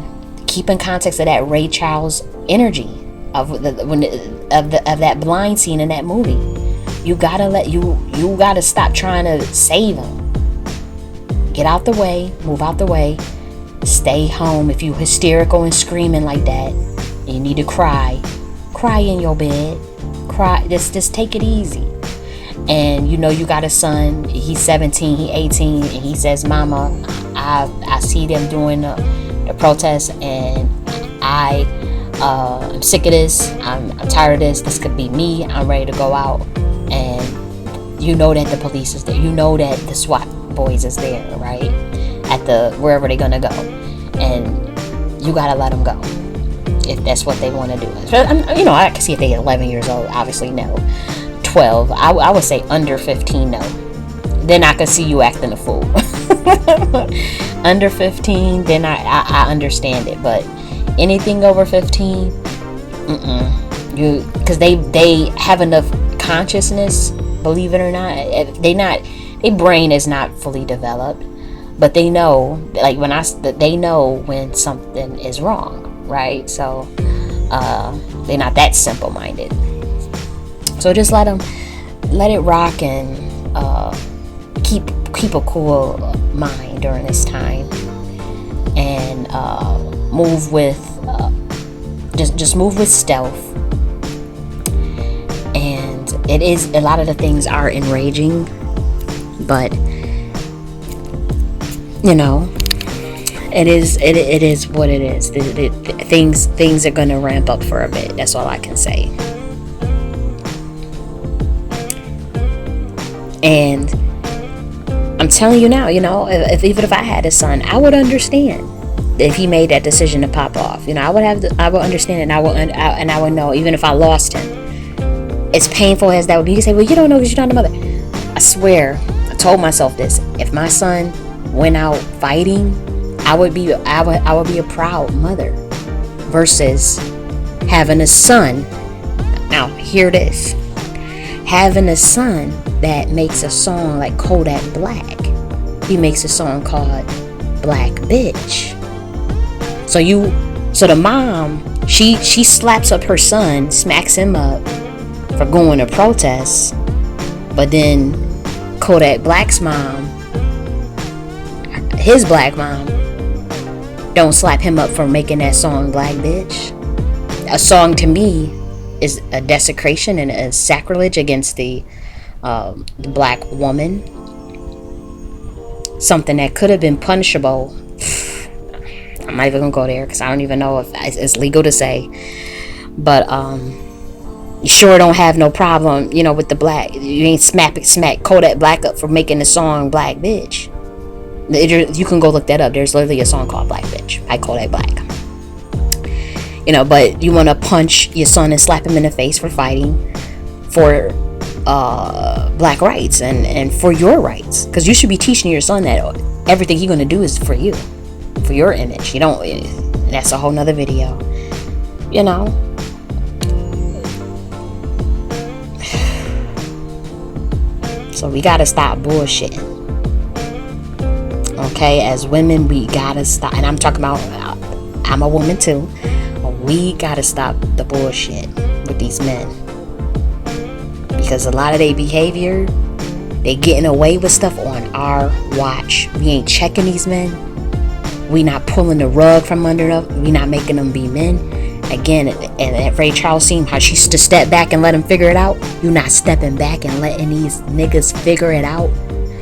keep in context of that Ray Charles energy of that blind scene in that movie. You gotta stop trying to save them. Get out the way, move out the way, stay home. If you hysterical and screaming like that, you need to cry in your bed. Cry, just take it easy. And you got a son, he's 17, he's 18, and he says, Mama, I see them doing the protest, and I'm sick of this. I'm tired of this. This could be me. I'm ready to go out. And that the police is there. That the SWAT boys is there, right? At wherever they're gonna go. And you gotta let them go if that's what they want to do. I can see if they're 11 years old, obviously no. 12, I would say under 15, no. Then I could see you acting a fool. Under 15, then I understand it. But anything over 15, because they have enough consciousness, believe it or not. Their brain is not fully developed, but they know, they know when something is wrong, right? So they're not that simple-minded. So just let it rock, and keep a cool mind during this time, and move with just move with stealth. And it is, a lot of the things are enraging, but it is what it is. Things are gonna ramp up for a bit. That's all I can say. And I'm telling you now, even if I had a son, I would understand if he made that decision to pop off. I would understand it, and I would know, even if I lost him. As painful as that would be, you can say, well, you don't know because you're not the mother. I swear, I told myself this: if my son went out fighting, I would be a proud mother. Versus having a son. Now, hear this: having a son that makes a song like Kodak Black. He makes a song called Black Bitch. So the mom, she slaps up her son, smacks him up for going to protest. But then Kodak Black's mom, his black mom, don't slap him up for making that song Black Bitch. A song, to me, is a desecration and a sacrilege against the black woman. Something that could have been punishable. I'm not even gonna go there because I don't even know if it's legal to say. But you sure don't have no problem, with the black. You ain't smack Kodak Black up for making the song Black Bitch. You can go look that up. There's literally a song called Black Bitch by Kodak Black. But you want to punch your son and slap him in the face for fighting for black rights and for your rights, because you should be teaching your son that everything he's going to do is for you, for your image. That's a whole nother video. So we gotta stop bullshitting. Okay, as women, we gotta stop. And I'm talking about, I'm a woman too. We gotta stop the bullshit with these men, because a lot of their behavior, they getting away with stuff on our watch. We ain't checking these men. We not pulling the rug from under them. We not making them be men. Again, and at Ray Charles scene, how she used to step back and let them figure it out. You not stepping back and letting these niggas figure it out.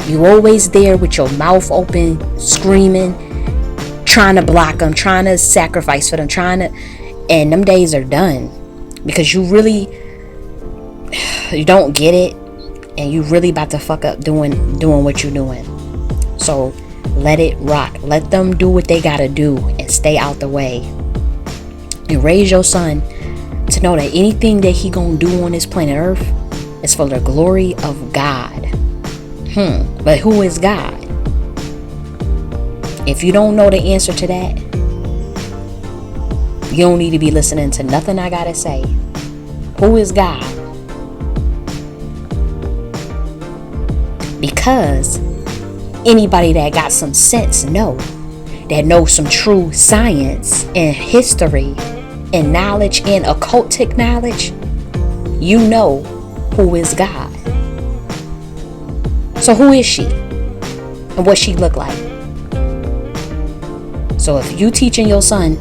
You always there with your mouth open, screaming, trying to block them, trying to sacrifice for them, and them days are done, because you don't get it, and you really about to fuck up doing what you're doing. So let it rock. Let them do what they gotta do and stay out the way. And raise your son to know that anything that he gonna do on this planet Earth is for the glory of God. But who is God? If you don't know the answer to that, You don't need to be listening to nothing I gotta say. Who is God? Because anybody that got some sense that knows some true science and history and knowledge and occultic knowledge, you know who is God. So who is she? And what she look like? So if you teaching your son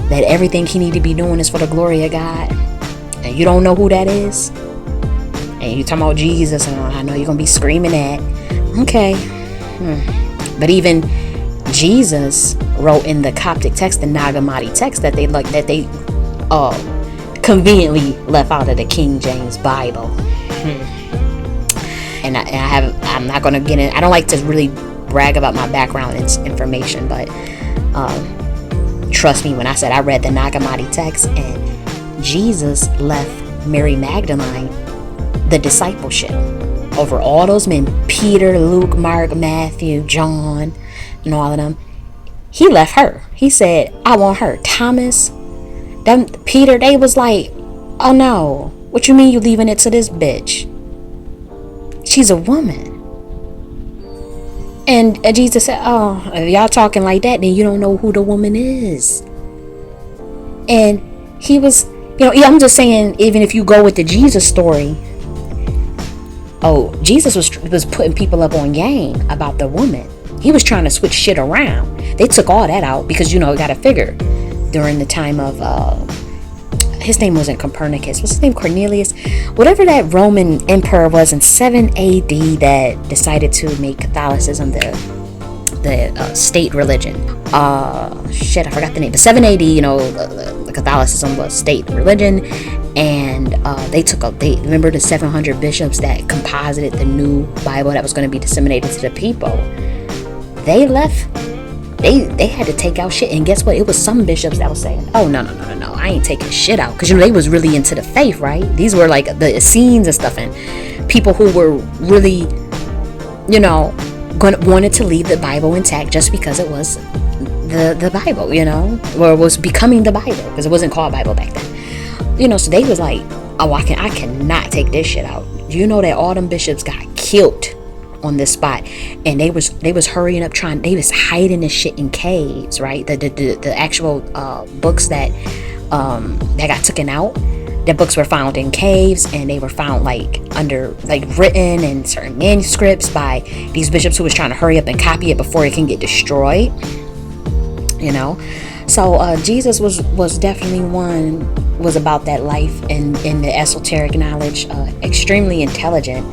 that everything he need to be doing is for the glory of God, and you don't know who that is, and you talking about Jesus, and I know you're gonna be screaming that, okay. But even Jesus wrote in the Coptic text, the Nag Hammadi text, that they conveniently left out of the King James Bible. And I'm not gonna get in. I don't like to really brag about my background information, but trust me when I said I read the Nag Hammadi text, and Jesus left Mary Magdalene the discipleship over all those men, Peter, Luke, Mark, Matthew, John, and all of them. He left her. He said, I want her. Thomas, them, Peter, they was like, oh no, what you mean you leaving it to this bitch? She's a woman. And Jesus said, oh, if y'all talking like that, then you don't know who the woman is. And he was, I'm just saying, even if you go with the Jesus story, Jesus was putting people up on game about the woman. He was trying to switch shit around. They took all that out because, got to figure during the time of, his name wasn't Copernicus. What's his name? Cornelius? Whatever that Roman emperor was in 7 AD that decided to make Catholicism the state religion. I forgot the name. The 7 AD, the Catholicism was state religion. And they remember the 700 bishops that composited the new Bible that was going to be disseminated to the people. They left. They had to take out shit, and guess what? It was some bishops that was saying, "Oh no, I ain't taking shit out," because they was really into the faith, right? These were like the Essenes and stuff, and people who were really, wanted to leave the Bible intact just because it was the Bible, or it was becoming the Bible, because it wasn't called Bible back then, So they was like, "Oh, I cannot take this shit out." That all them bishops got killed on this spot, and they was hurrying up they was hiding this shit in caves, right? The actual books that got taken out, the books were found in caves, and they were found written in certain manuscripts by these bishops who was trying to hurry up and copy it before it can get destroyed. So Jesus was definitely was about that life and the esoteric knowledge, extremely intelligent.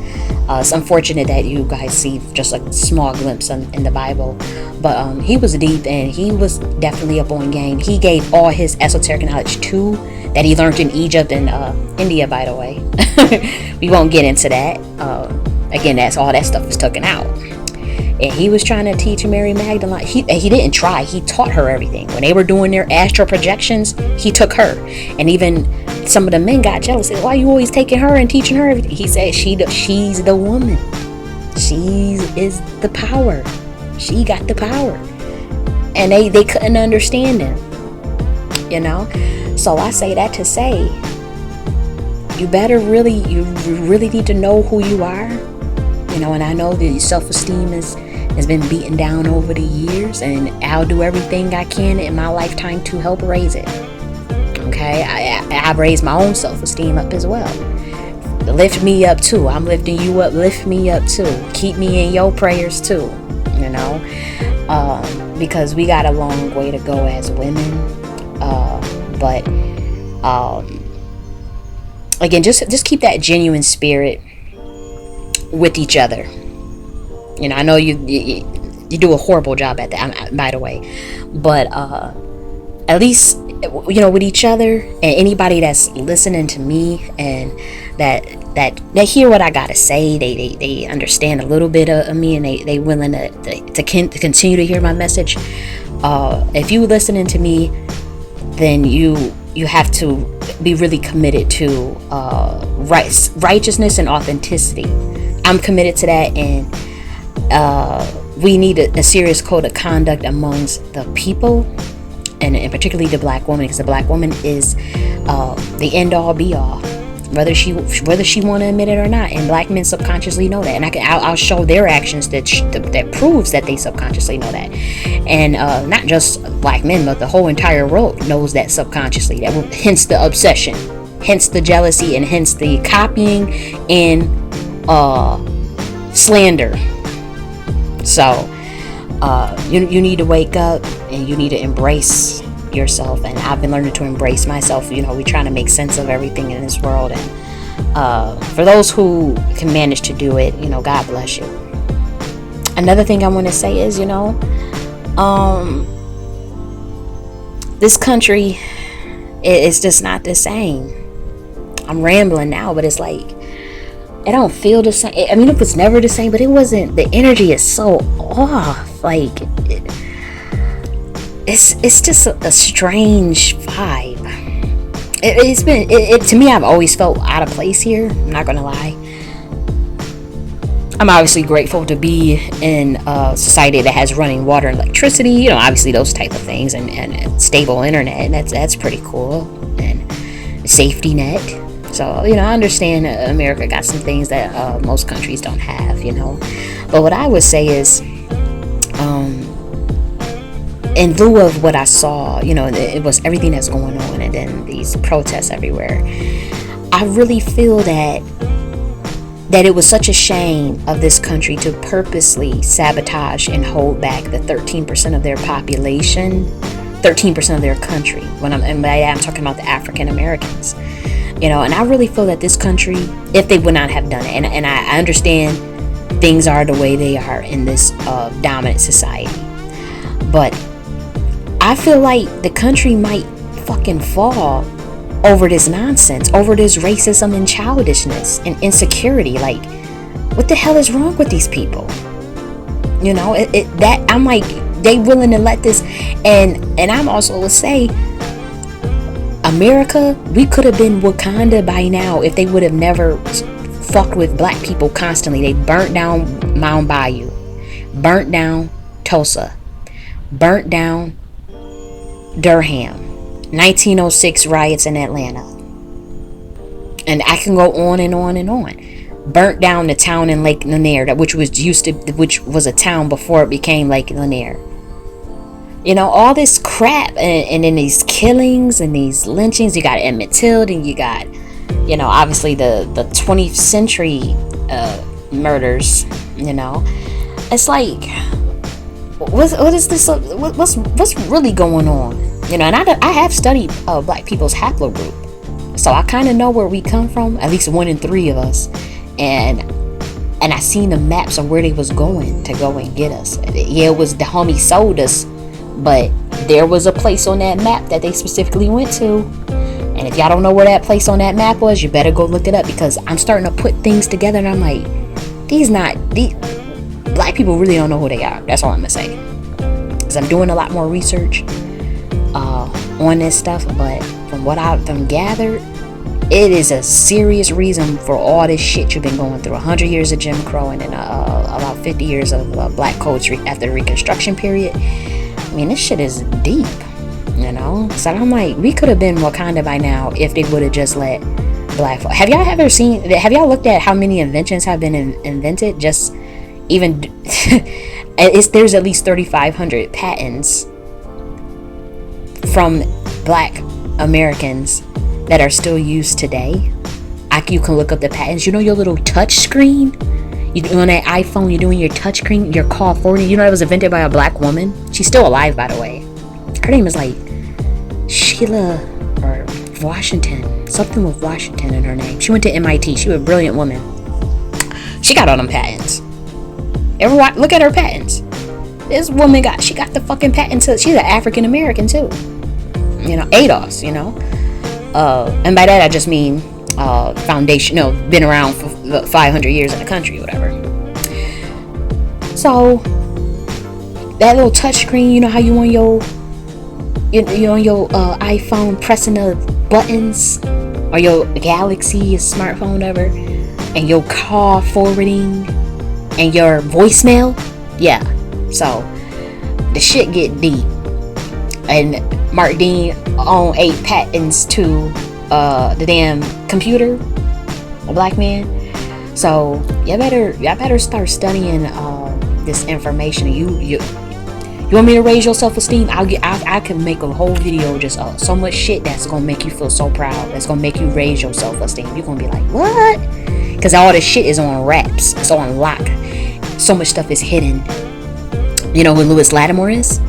It's unfortunate that you guys see just a small glimpse in the Bible, but he was deep, and he was definitely up on game. He gave all his esoteric knowledge too, that he learned in Egypt and India, by the way. We won't get into that. Again, that's all that stuff was taken out. And he was trying to teach Mary Magdalene. He didn't try. He taught her everything. When they were doing their astral projections, he took her. And even some of the men got jealous. Said, "Why are you always taking her and teaching her everything?" He said, "She's the woman. She is the power. She got the power." And they couldn't understand him. So I say that to say, you really need to know who you are. And I know that your self-esteem has been beaten down over the years, and I'll do everything I can in my lifetime to help raise it. Okay, I've raised my own self-esteem up as well. Lift me up too. I'm lifting you up. Lift me up too. Keep me in your prayers too. Because we got a long way to go as women. But again, just keep that genuine spirit with each other. I know you do a horrible job at that, by the way, but at least with each other, and anybody that's listening to me and that they hear what I gotta say, they understand a little bit of me, and they willing to continue to hear my message. If you listening to me, then you have to be really committed to righteousness and authenticity. I'm committed to that, and we need a serious code of conduct amongst the people, and particularly the black woman, because the black woman is the end all be all, whether she want to admit it or not. And black men subconsciously know that, and I'll show their actions that proves that they subconsciously know that. And not just black men, but the whole entire world knows that subconsciously. Hence the obsession, hence the jealousy, and hence the copying and slander. So you need to wake up, and you need to embrace yourself. And I've been learning to embrace myself. We're trying to make sense of everything in this world, and for those who can manage to do it, God bless you. Another thing I want to say is, this country is just not the same. I'm rambling now, but it's like, it don't feel the same. I mean, it was never the same, but it wasn't. The energy is so off. Like, it's just a strange vibe. It's been to me. I've always felt out of place here. I'm not gonna lie. I'm obviously grateful to be in a society that has running water and electricity. Obviously those type of things, and stable internet. That's pretty cool, and safety net. So, I understand America got some things that most countries don't have, But what I would say is, in lieu of what I saw, it was everything that's going on, and then these protests everywhere. I really feel that it was such a shame of this country to purposely sabotage and hold back the 13% of their population, 13% of their country. I'm talking about the African Americans. And I really feel that this country, if they would not have done it, and I understand things are the way they are in this dominant society, but I feel like the country might fucking fall over this nonsense, over this racism and childishness and insecurity. Like, what the hell is wrong with these people? That I'm like, they willing to let this, and I'm also will say, America, we could have been Wakanda by now if they would have never fucked with black people constantly. They burnt down Mount Bayou, burnt down Tulsa, burnt down Durham, 1906 riots in Atlanta, and I can go on and on and on. Burnt down the town in Lake Lanier, which was a town before it became Lake Lanier. All this crap, and then these killings and these lynchings. You got Emmett Till, and you got, obviously the 20th century murders. It's like, what is this? What's really going on? And I have studied black people's haplogroup, so I kind of know where we come from. At least 1 in 3 of us, and I seen the maps of where they was going to go and get us. Yeah, it was the homie sold us. But there was a place on that map that they specifically went to. And if y'all don't know where that place on that map was, you better go look it up, because I'm starting to put things together, and I'm like, these black people really don't know who they are. That's all I'm going to say. Because I'm doing a lot more research on this stuff. But from what I've gathered, it is a serious reason for all this shit you've been going through. 100 years of Jim Crow, and then about 50 years of black codes after the Reconstruction period. I mean, this shit is deep, So I'm like, we could have been Wakanda by now if they would have just let black folk. Have y'all looked at how many inventions have been invented? Just even, there's at least 3,500 patents from black Americans that are still used today. You can look up the patents. Your little touch screen? You on that iPhone, you're doing your touchscreen, your call forwarding. That was invented by a black woman. She's still alive, by the way. Her name is like Sheila or Washington, something with Washington in her name. She went to MIT. She was a brilliant woman. She got all them patents. Look at her patents. This woman got the fucking patents. She's an African American too. ADOS. And by that I just mean foundation. Been around for 500 years in the country, whatever. So that little touchscreen, how you on your iPhone pressing the buttons, or your Galaxy, your smartphone, whatever, and your call forwarding and your voicemail. Yeah. So the shit get deep. And Mark Dean owned 8 patents to the damn computer, a black man. So y'all better start studying this information. You want me to raise your self-esteem? I can make a whole video just so much shit that's gonna make you feel so proud. That's gonna make you raise your self-esteem. You're gonna be like, what? Because all this shit is on wraps. It's on lock. So much stuff is hidden. You know who Lewis Latimer is?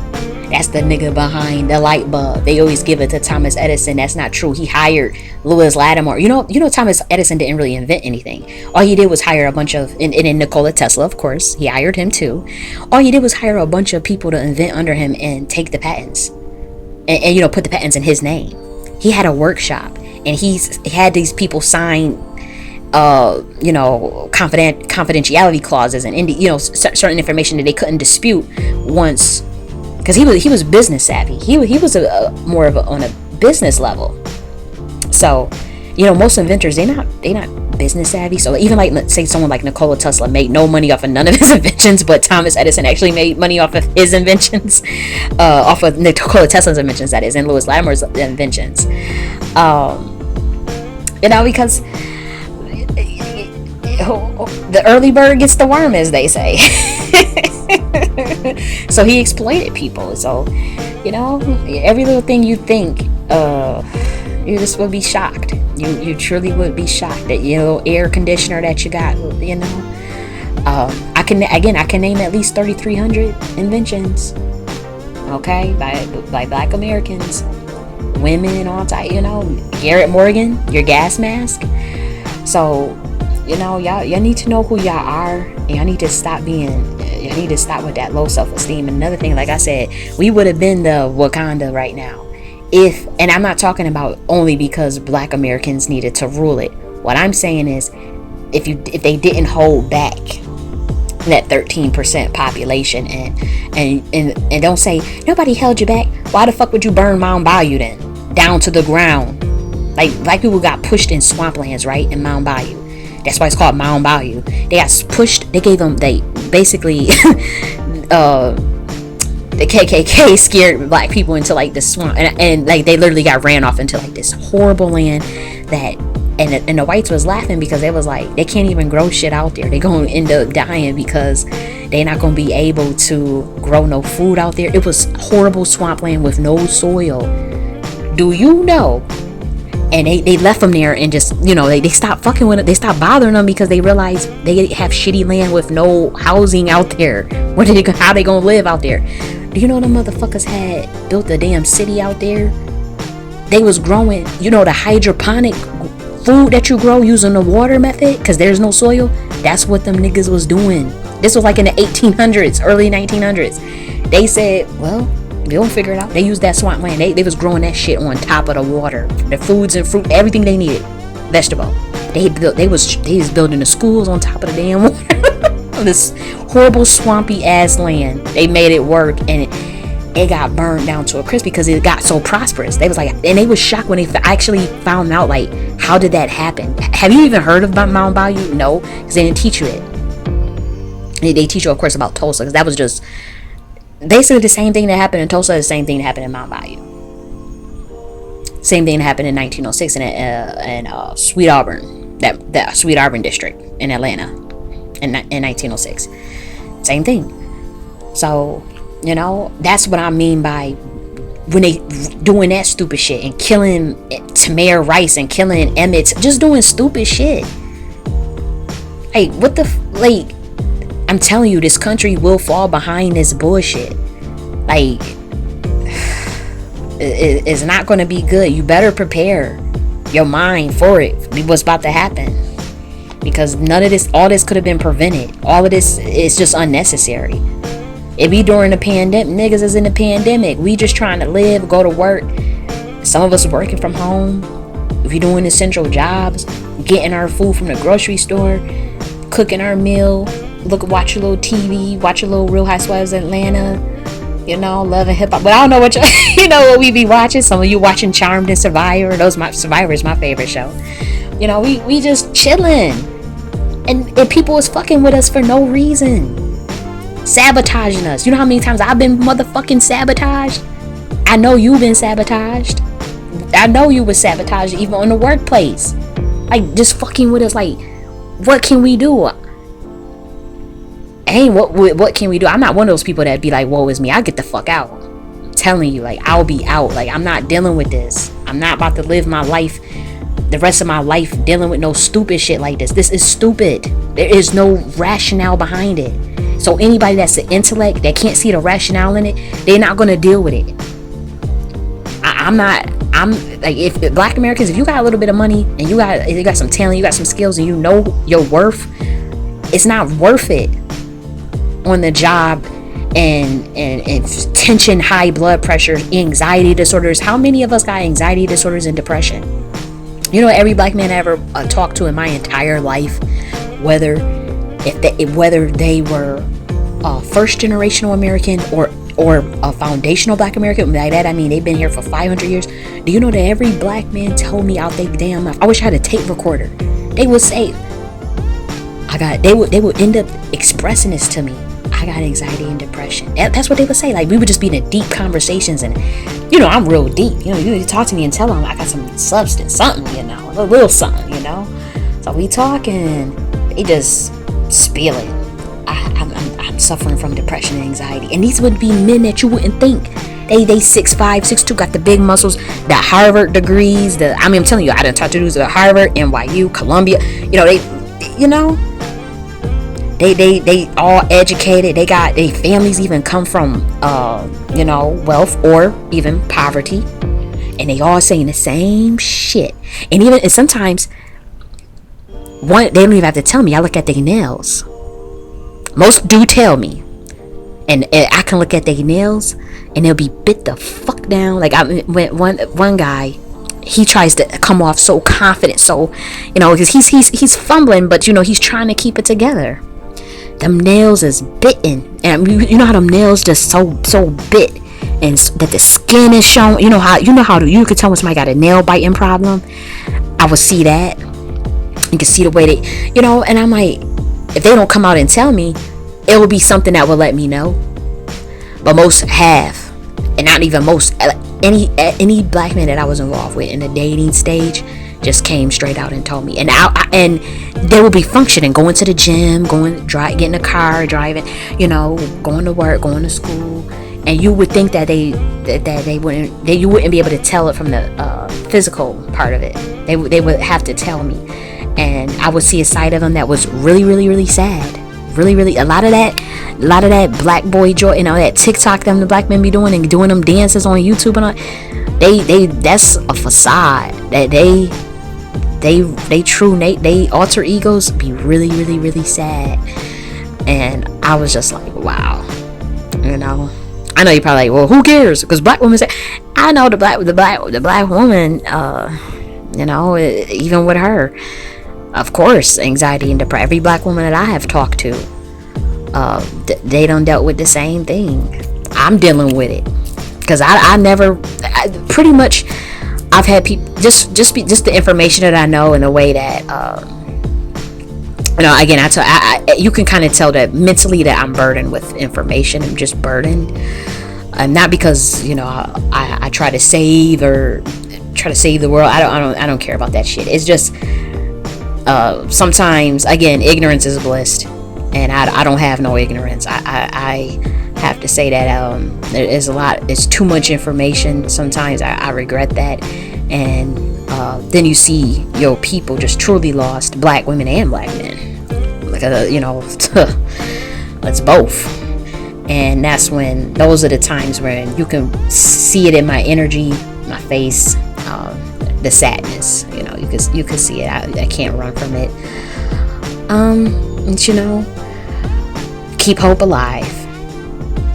That's the nigga behind the light bulb. They always give it to Thomas Edison. That's not true. He hired Lewis Latimer. You know Thomas Edison didn't really invent anything. All he did was hire a bunch of, and Nikola Tesla, of course, he hired him too. All he did was hire a bunch of people to invent under him and take the patents. And put the patents in his name. He had a workshop, and he had these people sign confidentiality clauses and certain information that they couldn't dispute once, because he was business savvy. He was more of on a business level. So most inventors, they not business savvy. So even like, let's say someone like Nikola Tesla made no money off of none of his inventions, but Thomas Edison actually made money off of his inventions, off of Nikola Tesla's inventions, that is, and Lewis Latimer's inventions. Because the early bird gets the worm, as they say. So he exploited people. So every little thing you think, you just would be shocked. You truly would be shocked that air conditioner that you got. I can name at least 3,300 inventions. Okay, by Black Americans, women, all type. Garrett Morgan, your gas mask. So y'all need to know who y'all are, and y'all need to stop with that low self-esteem. And another thing, like I said, we would have been the Wakanda right now and I'm not talking about only because Black Americans needed to rule it. What I'm saying is, if they didn't hold back that 13% population and don't say nobody held you back, why the fuck would you burn Mound Bayou then down to the ground? Like black people got pushed in swamplands, right, in Mound Bayou. That's why it's called Mound Bayou. They got pushed. They basically the KKK scared black people into like the swamp, and like they literally got ran off into like this horrible land that, and the whites was laughing because they was like, they can't even grow shit out there. They gonna end up dying because they not gonna be able to grow no food out there. It was horrible swampland with no soil. Do you know? And they left them there and just, they stopped fucking with it. They stopped bothering them because they realized they have shitty land with no housing out there. How they gonna live out there? Do you know them motherfuckers had built a damn city out there? They was growing, the hydroponic food that you grow using the water method because there's no soil. That's what them niggas was doing. This was like in the 1800s, early 1900s. They said, well, they'll figure it out. They used that swamp land. They was growing that shit on top of the water. The foods and fruit, everything they needed. Vegetable. They was building the schools on top of the damn water. This horrible swampy ass land. They made it work, and it got burned down to a crisp because it got so prosperous. They was like, and they was shocked when they actually found out, like, how did that happen? Have you even heard of Mound Bayou? No, because they didn't teach you it. They teach you, of course, about Tulsa, because that was just basically the same thing that happened in Tulsa, the same thing that happened in Mound Bayou. Same thing that happened in 1906 in Sweet Auburn, that Sweet Auburn district in Atlanta in 1906. Same thing. So, that's what I mean by when they doing that stupid shit and killing Tamir Rice and killing Emmett, just doing stupid shit. Like, what the I'm telling you, this country will fall behind this bullshit. Like, it's not going to be good. You better prepare your mind for it, what's about to happen. Because all this could have been prevented. All of this is just unnecessary. It be during the pandemic. Niggas is in the pandemic. We just trying to live, go to work. Some of us working from home. We doing essential jobs, getting our food from the grocery store, cooking our meal. Watch a little TV, watch a little Real Housewives of Atlanta, Love and Hip Hop. But I don't know what what we be watching. Some of you watching Charmed and Survivor. Survivor is my favorite show. We just chilling, and people is fucking with us for no reason, sabotaging us. You know how many times I've been motherfucking sabotaged? I know you've been sabotaged. I know you were sabotaged even on the workplace. Like, just fucking with us. Like, what can we do? Hey, what can we do? I'm not one of those people that be like, woe is me, I get the fuck out. I'm telling you, like, I'll be out. Like, I'm not dealing with this. I'm not about to live my life, the rest of my life, dealing with no stupid shit like this. This is stupid. There is no rationale behind it. So anybody that's an intellect that can't see the rationale in it, they're not gonna deal with it. I'm like, if Black Americans, if you got a little bit of money and you got some talent, you got some skills, and you know your worth, it's not worth it on the job and tension, high blood pressure, anxiety disorders. How many of us got anxiety disorders and depression? You know, every Black man I ever talked to in my entire life, whether they were first generational American or a foundational Black American, by that I mean they've been here for 500 years. Do you know that every Black man told me out they damn mouth? I wish I had a tape recorder. They would say, they would end up expressing this to me. I got anxiety and depression. That's what they would say. Like, we would just be in deep conversations, and you know, I'm real deep. You know, you talk to me and tell them I got some substance, something, you know, a little something, you know. So we talking, they just spilling. I'm suffering from depression and anxiety, and these would be men that you wouldn't think. They 6'5", 6'2", got the big muscles, the Harvard degrees. I'm telling you, I done talked to dudes at Harvard, NYU, Columbia. You know, they all educated. They families even come from wealth or even poverty, and they all saying the same shit. And sometimes they don't even have to tell me. I look at their nails. Most do tell me, and I can look at their nails, and they'll be bit the fuck down. Like, one guy, he tries to come off so confident, so, you know, because he's fumbling, but you know, he's trying to keep it together. Them nails is bitten, and you know how them nails just so bit, and that the skin is shown. You know how you could tell when somebody got a nail biting problem. I would see that. You can see the way they, you know, and I'm like, if they don't come out and tell me, it will be something that will let me know. But most have, and not even most. Any Black man that I was involved with in the dating stage just came straight out and told me. And and they will be functioning, going to the gym, getting a car, driving, you know, going to work, going to school. And you would think that you wouldn't be able to tell it from the physical part of it. They would have to tell me. And I would see a side of them that was really, really, really sad. Really, really, a lot of that Black boy joy, you know, that TikTok the Black men be doing and doing them dances on YouTube and all. That's a facade. That they alter egos be really, really, really sad. And I was just like, wow, you know. I know you're probably like, well, who cares? Because Black women say, I know the black woman, you know, even with her. Of course, anxiety and depression. Every Black woman that I have talked to, they done dealt with the same thing. I'm dealing with it because pretty much I've had people just the information that I know in a way that you know. Again, you can kind of tell that mentally that I'm burdened with information. I'm just burdened, not because, you know, I try to save the world. I don't care about that shit. It's just. Sometimes, again, ignorance is bliss, and I don't have no ignorance. I have to say that there is it's too much information. Sometimes I regret that, and then you see your people just truly lost, Black women and Black men. Like, you know, it's both. And that's when, those are the times when you can see it in my energy, my face, the sadness. You know, you can see it. I can't run from it. And, you know, keep hope alive,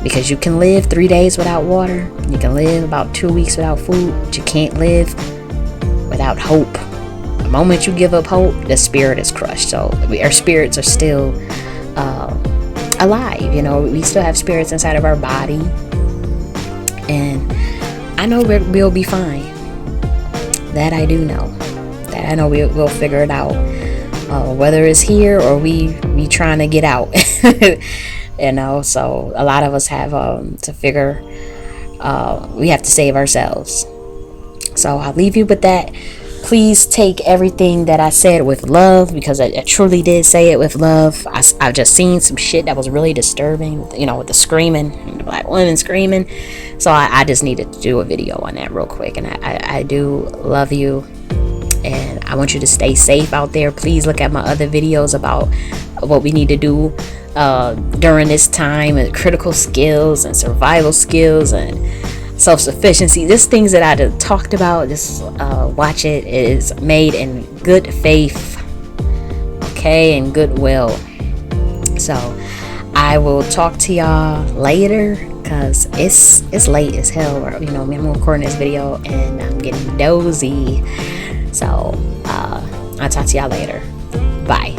because you can live 3 days without water. You can live about 2 weeks without food, but you can't live without hope. The moment you give up hope, the spirit is crushed. So our spirits are still alive. You know, we still have spirits inside of our body, and I know we'll be fine. That I do know. That I know we'll figure it out. Whether it's here or we trying to get out. You know, so a lot of us have to figure We have to save ourselves. So I'll leave you with that. Please take everything that I said with love, because I truly did say it with love. I've just seen some shit that was really disturbing, with the screaming, the black women screaming. So I just needed to do a video on that real quick. And I do love you. And I want you to stay safe out there. Please look at my other videos about what we need to do during this time, and critical skills and survival skills and self-sufficiency. Just things that I talked about. Just watch it. It is made in good faith, okay, and goodwill. So I will talk to y'all later, because it's late as hell. I'm recording this video and I'm getting dozy. So I'll talk to y'all later. Bye.